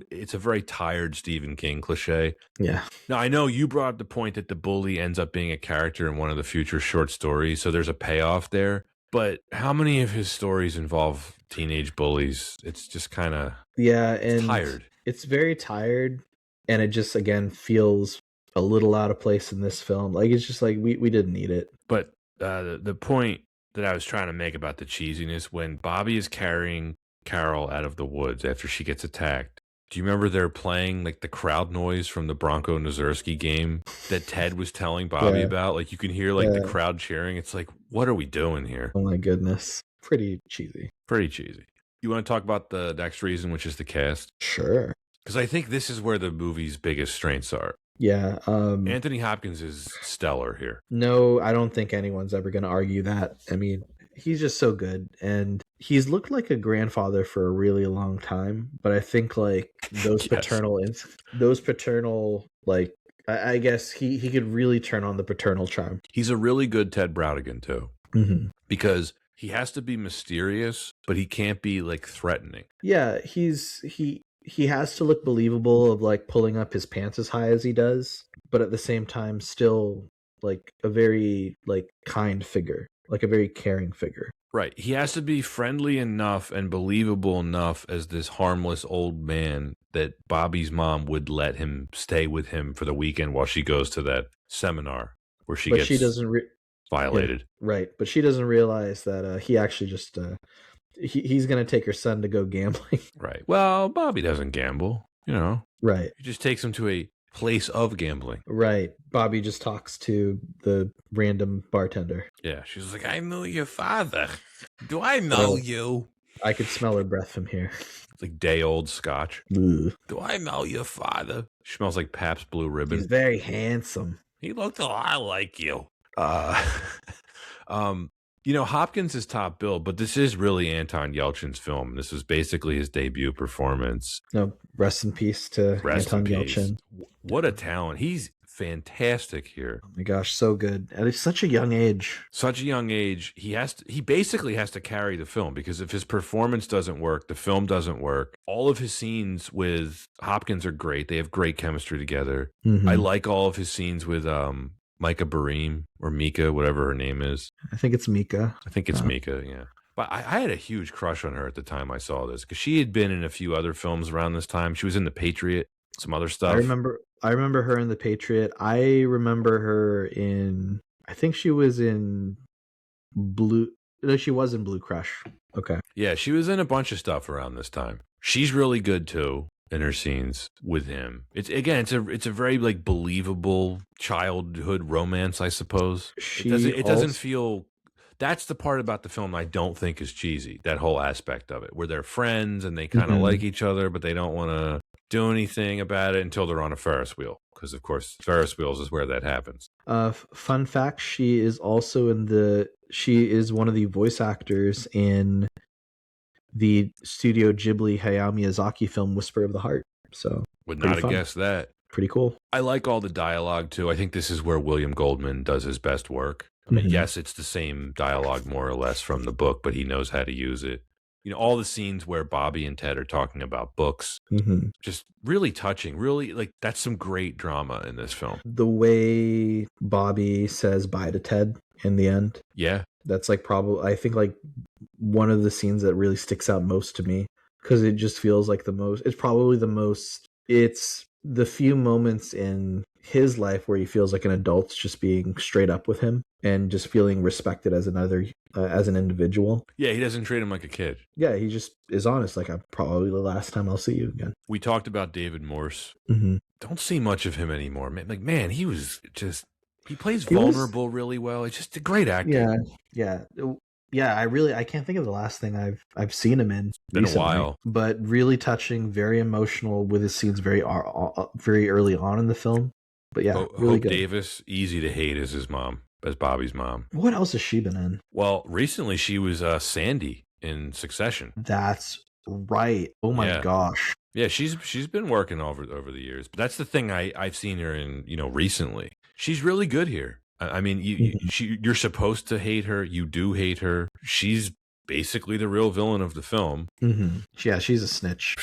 it's a very tired Stephen King cliche. Yeah. Now, I know you brought up the point that the bully ends up being a character in one of the future short stories, so there's a payoff there. But how many of his stories involve teenage bullies? It's just kind of and tired. It's very tired, and it just again feels a little out of place in this film. Like it's just like we didn't need it. But the point that I was trying to make about the cheesiness, when Bobby is carrying Carol out of the woods after she gets attacked, do you remember they're playing like the crowd noise from the Bronco Nazurski game that Ted was telling Bobby about? Like you can hear like the crowd cheering. It's like, what are we doing here? Oh my goodness. Pretty cheesy. Pretty cheesy. You want to talk about the next reason, which is the cast? Sure. Because I think this is where the movie's biggest strengths are. Yeah. Anthony Hopkins is stellar here. No, I don't think anyone's ever going to argue that. I mean, he's just so good, and he's looked like a grandfather for a really long time. But I think like those paternal like I guess he could really turn on the paternal charm. He's a really good Ted Browdigan too, because he has to be mysterious, but he can't be like threatening. Yeah, he has to look believable of like pulling up his pants as high as he does, but at the same time still like a very like kind figure, like a very caring figure. Right. He has to be friendly enough and believable enough as this harmless old man that Bobby's mom would let him stay with him for the weekend while she goes to that seminar where she doesn't violated. Yeah, right. But she doesn't realize that he actually just he's going to take her son to go gambling. Right. Well, Bobby doesn't gamble, Right. He just takes him to a place of gambling. Right. Bobby just talks to the random bartender. Yeah. She's like, I know your father. Do I know you? I could smell her breath from here. It's like day old scotch. Ugh. Do I know your father? She smells like Pabst Blue Ribbon. He's very handsome. He looked a lot like you. Hopkins is top billed, but this is really Anton Yelchin's film. This was basically his debut performance. No, rest in peace to Anton Yelchin. What a talent. He's fantastic here. Oh my gosh, so good. At such a young age. Such a young age. He basically has to carry the film, because if his performance doesn't work, the film doesn't work. All of his scenes with Hopkins are great. They have great chemistry together. I like all of his scenes with Micah Bareem, or Mika, whatever her name is. I think it's Mika. Mika, yeah. But I had a huge crush on her at the time I saw this, because she had been in a few other films around this time. She was in The Patriot, some other stuff. I remember her in The Patriot. I remember her in, I think she was in she was in Blue Crush. Okay. Yeah, she was in a bunch of stuff around this time. She's really good too in her scenes with him. It's a very like believable childhood romance, I suppose. It doesn't feel. That's the part about the film I don't think is cheesy. That whole aspect of it, where they're friends and they kind of like each other, but they don't want to do anything about it until they're on a Ferris wheel. Because of course, Ferris wheels is where that happens. Fun fact: she is also she is one of the voice actors in the Studio Ghibli Hayao Miyazaki film Whisper of the Heart. So would not have guessed that. Pretty cool. I like all the dialogue too. I think this is where William Goldman does his best work. I mean, yes, it's the same dialogue more or less from the book, but he knows how to use it. All the scenes where Bobby and Ted are talking about books, just really touching, really like that's some great drama in this film. The way Bobby says bye to Ted in the end. Yeah. That's like probably, I think like one of the scenes that really sticks out most to me, because it just feels like it's the few moments in his life where he feels like an adult just being straight up with him and just feeling respected as as an individual. Yeah, he doesn't treat him like a kid. Yeah, he just is honest. Like, I'm probably the last time I'll see you again. We talked about David Morse. Don't see much of him anymore. Man, he plays vulnerable really well. It's just a great actor. Yeah. I can't think of the last thing I've seen him in. Been recently, a while, but really touching, very emotional with his scenes very early on in the film. But yeah, really Hope good. Davis, easy to hate as his mom, as Bobby's mom. What else has she been in? Well, recently she was Sandy in Succession. That's right. Oh my gosh. Yeah, she's been working over the years. But that's the thing I've seen her in, recently. She's really good here. I mean, you're supposed to hate her. You do hate her. She's basically the real villain of the film. Mm-hmm. Yeah, she's a snitch.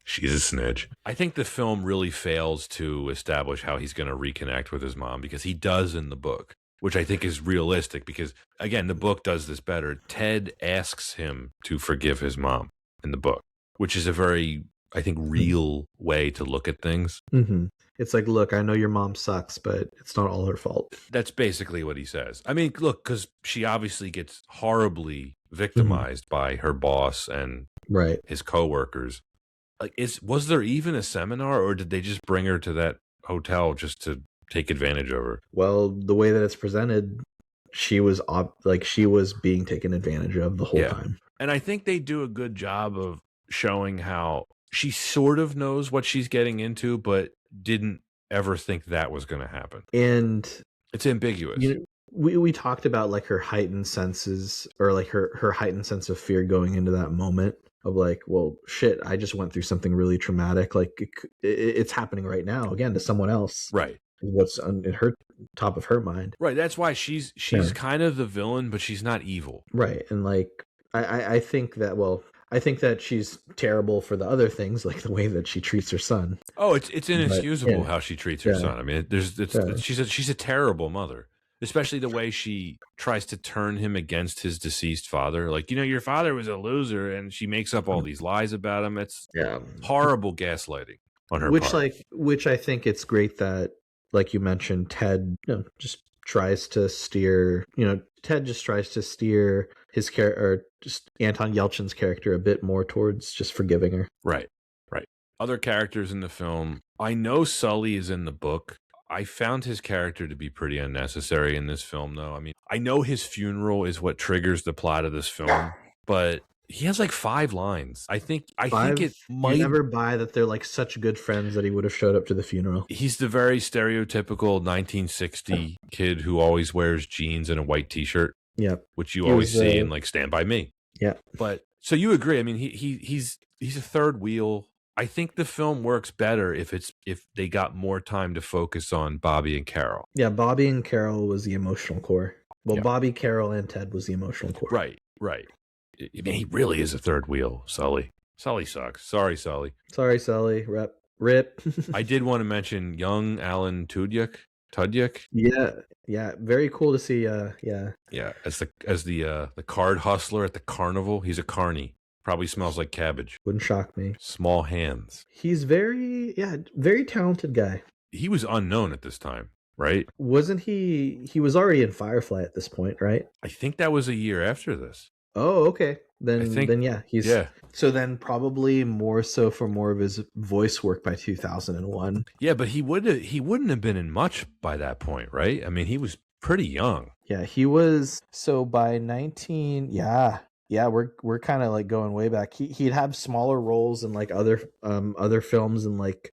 She's a snitch. I think the film really fails to establish how he's going to reconnect with his mom, because he does in the book, which I think is realistic because, again, the book does this better. Ted asks him to forgive his mom in the book, which is a very, I think, real way to look at things. Mm-hmm. It's like, look, I know your mom sucks, but it's not all her fault. That's basically what he says. I mean, look, because she obviously gets horribly victimized by her boss and his coworkers. Like, was there even a seminar, or did they just bring her to that hotel just to take advantage of her? Well, the way that it's presented, she was being taken advantage of the whole time. And I think they do a good job of showing how she sort of knows what she's getting into, but didn't ever think that was going to happen. And it's ambiguous. We talked about like her heightened senses, or like her heightened sense of fear going into that moment of like, well, shit, I just went through something really traumatic. Like it's happening right now again to someone else. Right. What's in her top of her mind. Right. That's why she's kind of the villain, but she's not evil. Right. And like, I think that she's terrible for the other things, like the way that she treats her son. Oh, it's inexcusable how she treats her son. I mean, she's a terrible mother, especially the way she tries to turn him against his deceased father. Like, your father was a loser, and she makes up all these lies about him. It's horrible gaslighting on her part. Which I think it's great that, like you mentioned, Ted just tries to steer. Ted just tries to steer his character, or just Anton Yelchin's character, a bit more towards just forgiving her. Right. Other characters in the film. I know Sully is in the book. I found his character to be pretty unnecessary in this film, though. I mean, I know his funeral is what triggers the plot of this film, but he has like 5 lines. I think it might. You never buy that they're like such good friends that he would have showed up to the funeral. He's the very stereotypical 1960 kid who always wears jeans and a white T-shirt. Yep. Which you always see in like Stand By Me. Yeah. But so you agree? I mean, he's a third wheel. I think the film works better if they got more time to focus on Bobby and Carol. Yeah, Bobby and Carol was the emotional core. Well, Bobby, Carol, and Ted was the emotional core. Right. I mean, he really is a third wheel, Sully. Sully sucks. Sorry, Sully. Rip. I did want to mention young Alan Tudyk. Yeah, very cool to see. Yeah, as the card hustler at the carnival. He's a carny. Probably smells like cabbage. Wouldn't shock me. Small hands. He's very talented guy. He was unknown at this time, right? Wasn't he? He was already in Firefly at this point, right? I think that was a year after this. Oh, okay. So then probably more so for more of his voice work by 2001. Yeah, but he wouldn't have been in much by that point, right? I mean, he was pretty young. Yeah, he was. So by 19, yeah, we're kind of like going way back. He'd have smaller roles in like other films and like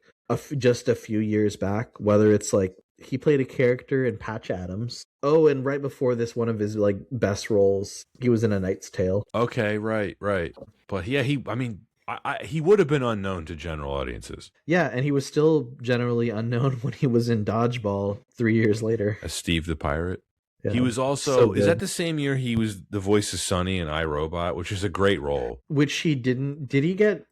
just a few years back. Whether it's like he played a character in Patch Adams. Oh, and right before this, one of his like best roles, he was in A Knight's Tale. Okay, right. But yeah, he would have been unknown to general audiences. Yeah, and he was still generally unknown when he was in Dodgeball 3 years later as Steve the Pirate. Yeah, he was also, is that the same year he was the voice of Sonny in iRobot, which is a great role. Which he didn't get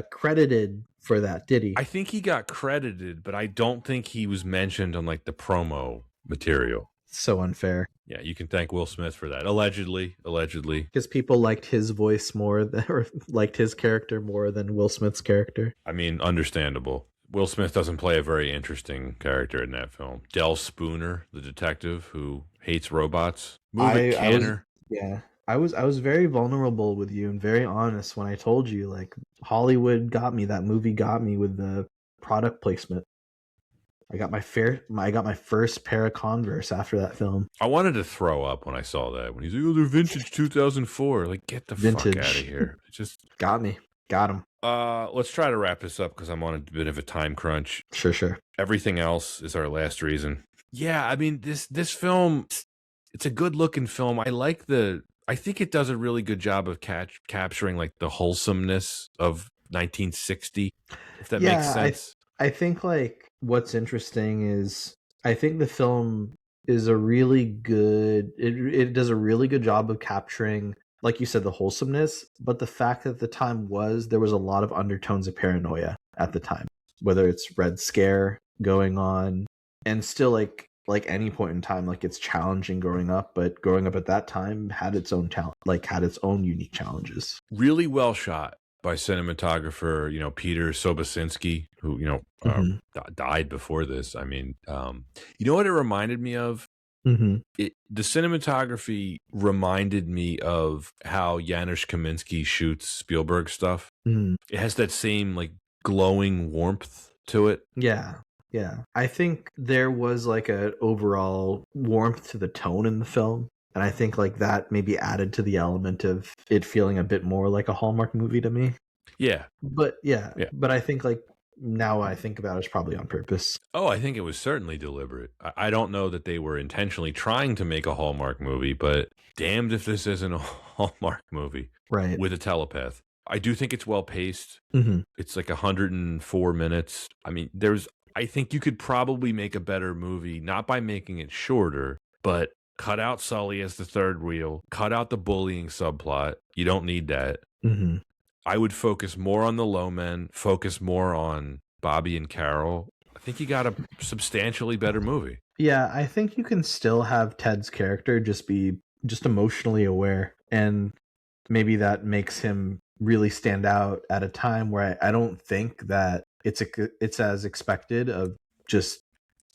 credited for that, did he? I think he got credited, but I don't think he was mentioned on like the promo material. So unfair. Yeah, you can thank Will Smith for that. Allegedly. Because people liked his voice or liked his character more than Will Smith's character. I mean, understandable. Will Smith doesn't play a very interesting character in that film. Del Spooner, the detective who hates robots. Canner. I was very vulnerable with you and very honest when I told you, like, Hollywood got me. That movie got me with the product placement. I got my first pair of Converse after that film. I wanted to throw up when I saw that. When he's like, "Oh, they're vintage 2004." Like, get the fuck out of here! It just got me. Got him. Let's try to wrap this up because I'm on a bit of a time crunch. Sure. Everything else is our last reason. Yeah, I mean, this film, it's a good looking film. I think it does a really good job of capturing like the wholesomeness of 1960, if that makes sense. I think like what's interesting is I think the film is a really good it does a really good job of capturing, like you said, the wholesomeness, but the fact that the time there was a lot of undertones of paranoia at the time, whether it's Red Scare going on, and still like any point in time, like it's challenging growing up, but growing up at that time had its own had its own unique challenges. Really well shot by cinematographer, Peter Sobocinski, who, died before this. I mean, you know what it reminded me of? The cinematography reminded me of how Janusz Kaminski shoots Spielberg stuff. It has that same like glowing warmth to it. Yeah. I think there was like an overall warmth to the tone in the film. And I think like that maybe added to the element of it feeling a bit more like a Hallmark movie to me. Yeah. But but I think like now I think about it, it's probably on purpose. Oh, I think it was certainly deliberate. I don't know that they were intentionally trying to make a Hallmark movie, but damned if this isn't a Hallmark movie. Right. With a telepath. I do think it's well paced. It's like 104 minutes. I mean, I think you could probably make a better movie, not by making it shorter, but cut out Sully as the third wheel, cut out the bullying subplot. You don't need that. I would focus more on the low men, focus more on Bobby and Carol. I think you got a substantially better movie. Yeah, I think you can still have Ted's character just emotionally aware, and maybe that makes him really stand out at a time where I don't think that it's as expected of just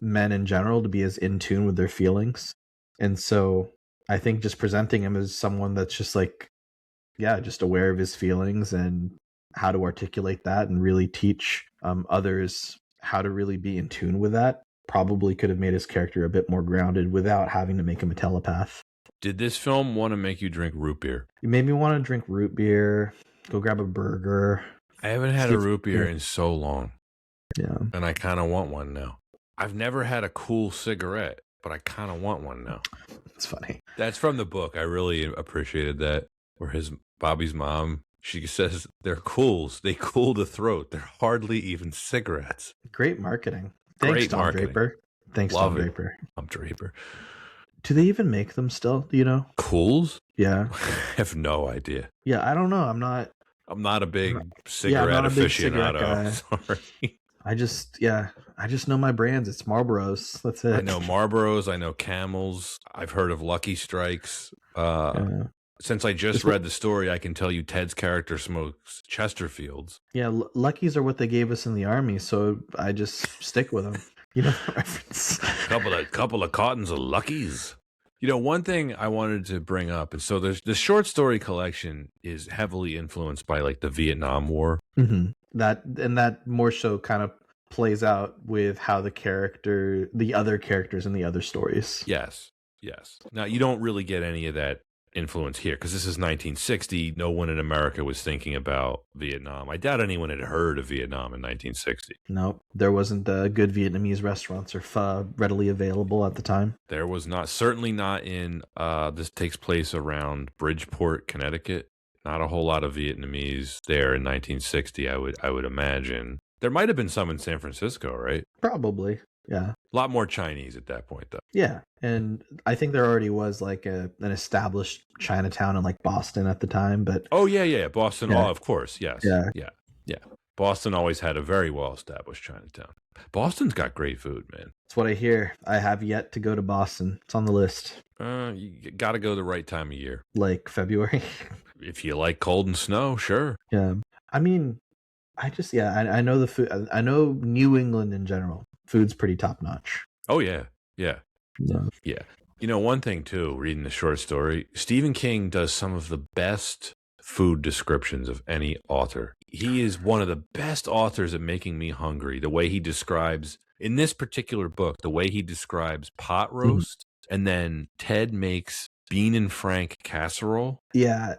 men in general to be as in tune with their feelings. And so I think just presenting him as someone that's just like, just aware of his feelings and how to articulate that and really teach others how to really be in tune with that probably could have made his character a bit more grounded without having to make him a telepath. Did this film want to make you drink root beer? You made me want to drink root beer, go grab a burger. I haven't had a root beer in so long. Yeah. And I kind of want one now. I've never had a cool cigarette, but I kind of want one now. It's funny. That's from the book. I really appreciated that. Where Bobby's mom, she says they're cools. They cool the throat. They're hardly even cigarettes. Great marketing. Thanks, Tom Draper. Love Tom Draper. Tom Draper. Do they even make them still? Do you know? Cools? Yeah. I have no idea. Yeah, I don't know. I'm not a big cigarette aficionado. Guy. Sorry. I just know my brands. It's Marlboros. That's it. I know Marlboros. I know Camels. I've heard of Lucky Strikes. Since I just read the story, I can tell you Ted's character smokes Chesterfields. Yeah, Luckies are what they gave us in the army, so I just stick with them. You know the reference. Couple of cottons of Luckies. One thing I wanted to bring up, and so the short story collection is heavily influenced by like the Vietnam War. That more so kind of plays out with how the other characters in the other stories. Yes. Now you don't really get any of that influence here because this is 1960. No one in America was thinking about Vietnam. I doubt anyone had heard of Vietnam in 1960. No, there wasn't good Vietnamese restaurants or pho readily available at the time. There was not, certainly not in this takes place around Bridgeport, Connecticut. Not a whole lot of Vietnamese there in 1960. I would imagine there might have been some in San Francisco, right? Probably. Yeah. A lot more Chinese at that point, though. Yeah. And I think there already was like an established Chinatown in like Boston at the time. But oh, yeah. Boston. Yeah. Oh, of course. Yes. Yeah. Boston always had a very well-established Chinatown. Boston's got great food, man. That's what I hear. I have yet to go to Boston. It's on the list. You got to go the right time of year. Like February. If you like cold and snow, sure. Yeah. I mean, I know the food. I know New England in general. Food's pretty top notch. Oh, yeah. One thing, too, reading the short story, Stephen King does some of the best food descriptions of any author. He is one of the best authors at making me hungry. The way he describes, in this particular book, the way he describes pot roast, and then Ted makes bean and frank casserole. Yeah.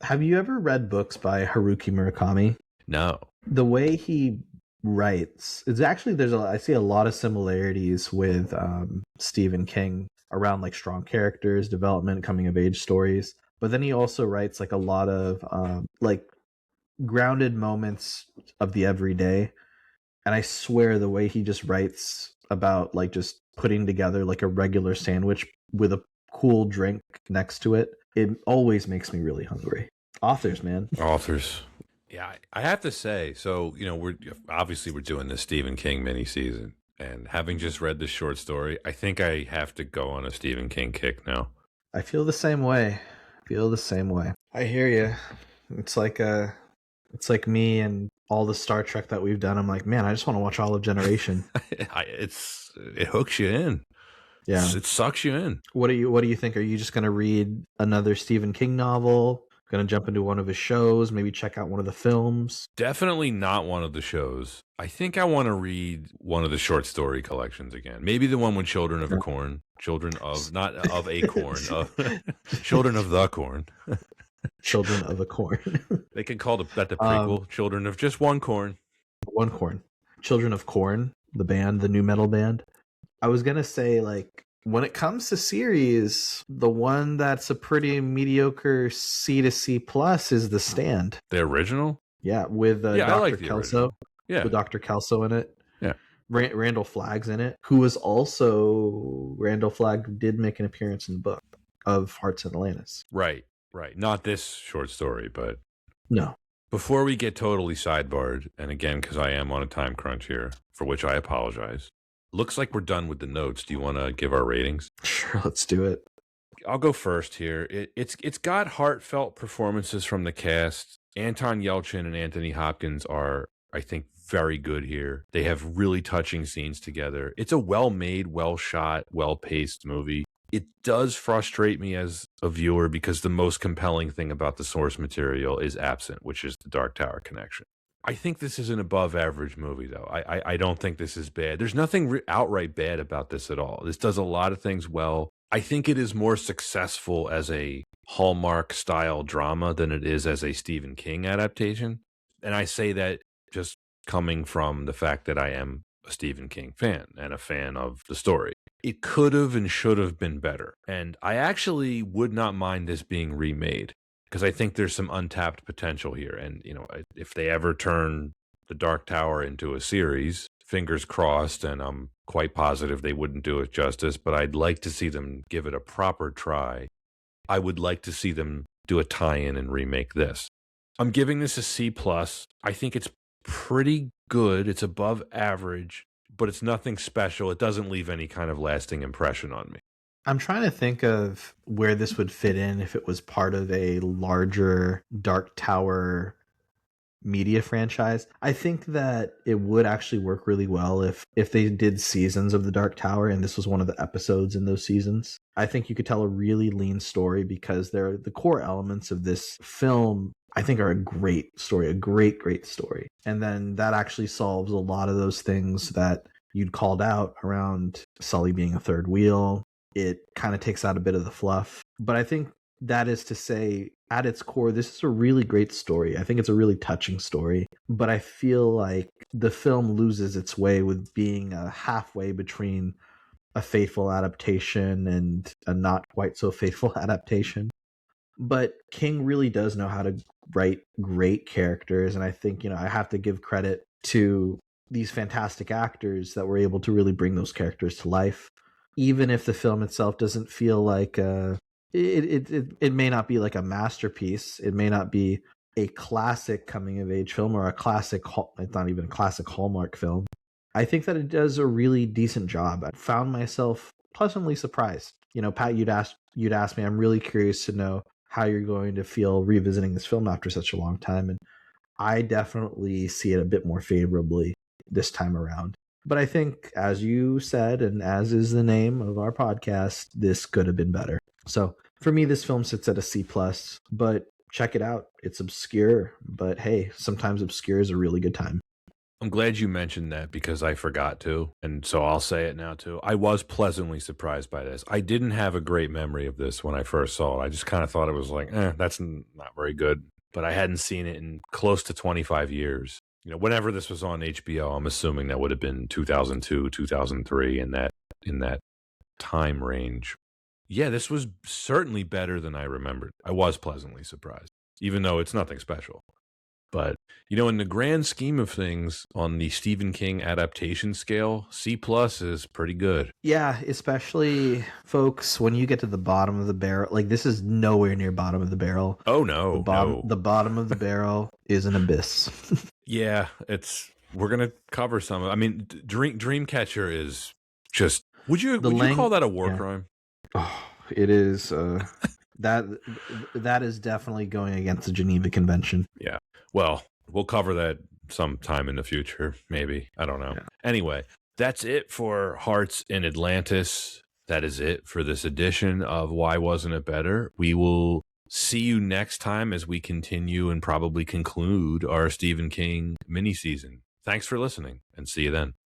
Have you ever read books by Haruki Murakami? No. The way he writes, it's actually I see a lot of similarities with Stephen King around like strong characters, development, coming of age stories. But then he also writes like a lot of like grounded moments of the everyday. And I swear the way he just writes about like just putting together like a regular sandwich with a cool drink next to it, it always makes me really hungry. Authors, man. Authors. Yeah, I have to say, so, we're doing this Stephen King mini season, and having just read this short story, I think I have to go on a Stephen King kick now. I feel the same way. I hear you. It's like me and all the Star Trek that we've done. I'm like, man, I just want to watch all of Generation. It hooks you in. Yeah, it sucks you in. What do you think? Are you just going to read another Stephen King novel? Going to jump into one of his shows? Maybe check out one of the films? Definitely not one of the shows. I think I want to read one of the short story collections again. Maybe the one with Children of a Corn. Children of, not of a corn, of Children of the Corn. Children of a Corn. They can call that the prequel. Children of just one corn. One corn. Children of Corn, the band, the new metal band. I was going to say, like, when it comes to series, the one that's a pretty mediocre C to C plus is The Stand. The original? Yeah, with Dr. Kelso. Yeah. With Dr. Kelso in it. Yeah. Randall Flagg's in it, who was also Randall Flagg did make an appearance in the book of Hearts in Atlantis. Right. Not this short story, but no. Before we get totally sidebarred, and again, because I am on a time crunch here, for which I apologize, looks like we're done with the notes. Do you want to give our ratings? Sure, let's do it. I'll go first here. It's got heartfelt performances from the cast. Anton Yelchin and Anthony Hopkins are, I think, very good here. They have really touching scenes together. It's a well-made, well-shot, well-paced movie. It does frustrate me as a viewer because the most compelling thing about the source material is absent, which is the Dark Tower connection. I think this is an above-average movie, though. I don't think this is bad. There's nothing outright bad about this at all. This does a lot of things well. I think it is more successful as a Hallmark-style drama than it is as a Stephen King adaptation. And I say that just coming from the fact that I am a Stephen King fan and a fan of the story. It could have and should have been better. And I actually would not mind this being remade because I think there's some untapped potential here. And, if they ever turn the Dark Tower into a series, fingers crossed, and I'm quite positive they wouldn't do it justice, but I'd like to see them give it a proper try. I would like to see them do a tie-in and remake this. I'm giving this a C+. I think it's pretty good. It's above average, but it's nothing special. It doesn't leave any kind of lasting impression on me. I'm trying to think of where this would fit in if it was part of a larger Dark Tower media franchise. I think that it would actually work really well if they did seasons of the Dark Tower and this was one of the episodes in those seasons. I think you could tell a really lean story because the core elements of this film I think are a great story, a great story. And then that actually solves a lot of those things that you'd called out around Sully being a third wheel. It kind of takes out a bit of the fluff. But I think that is to say, at its core, this is a really great story. I think it's a really touching story. But I feel like the film loses its way with being a halfway between a faithful adaptation and a not quite so faithful adaptation. But King really does know how to write great characters. And I think, I have to give credit to these fantastic actors that were able to really bring those characters to life. Even if the film itself doesn't feel like it may not be like a masterpiece. It may not be a classic coming of age film or it's not even a classic Hallmark film. I think that it does a really decent job. I found myself pleasantly surprised. Pat, you'd asked me, I'm really curious to know how you're going to feel revisiting this film after such a long time. And I definitely see it a bit more favorably this time around. But I think, as you said, and as is the name of our podcast, this could have been better. So for me, this film sits at a C+, but check it out. It's obscure, but hey, sometimes obscure is a really good time. I'm glad you mentioned that because I forgot to. And so I'll say it now too. I was pleasantly surprised by this. I didn't have a great memory of this when I first saw it. I just kind of thought it was like, that's not very good. But I hadn't seen it in close to 25 years. You know, whenever this was on HBO, I'm assuming that would have been 2002, 2003, in that time range. Yeah, this was certainly better than I remembered. I was pleasantly surprised, even though it's nothing special. But, you know, in the grand scheme of things, on the Stephen King adaptation scale, C+ is pretty good. Yeah, especially, folks, when you get to the bottom of the barrel, like, this is nowhere near bottom of the barrel. Oh, no. The bottom of the barrel is an abyss. Yeah, we're going to cover some. I mean, Dreamcatcher is just, would you call that a war crime? Oh, it is. That is definitely going against the Geneva Convention. Yeah. Well, we'll cover that sometime in the future, maybe. I don't know. Yeah. Anyway, that's it for Hearts in Atlantis. That is it for this edition of Why Wasn't It Better? We will see you next time as we continue and probably conclude our Stephen King mini season. Thanks for listening, and see you then.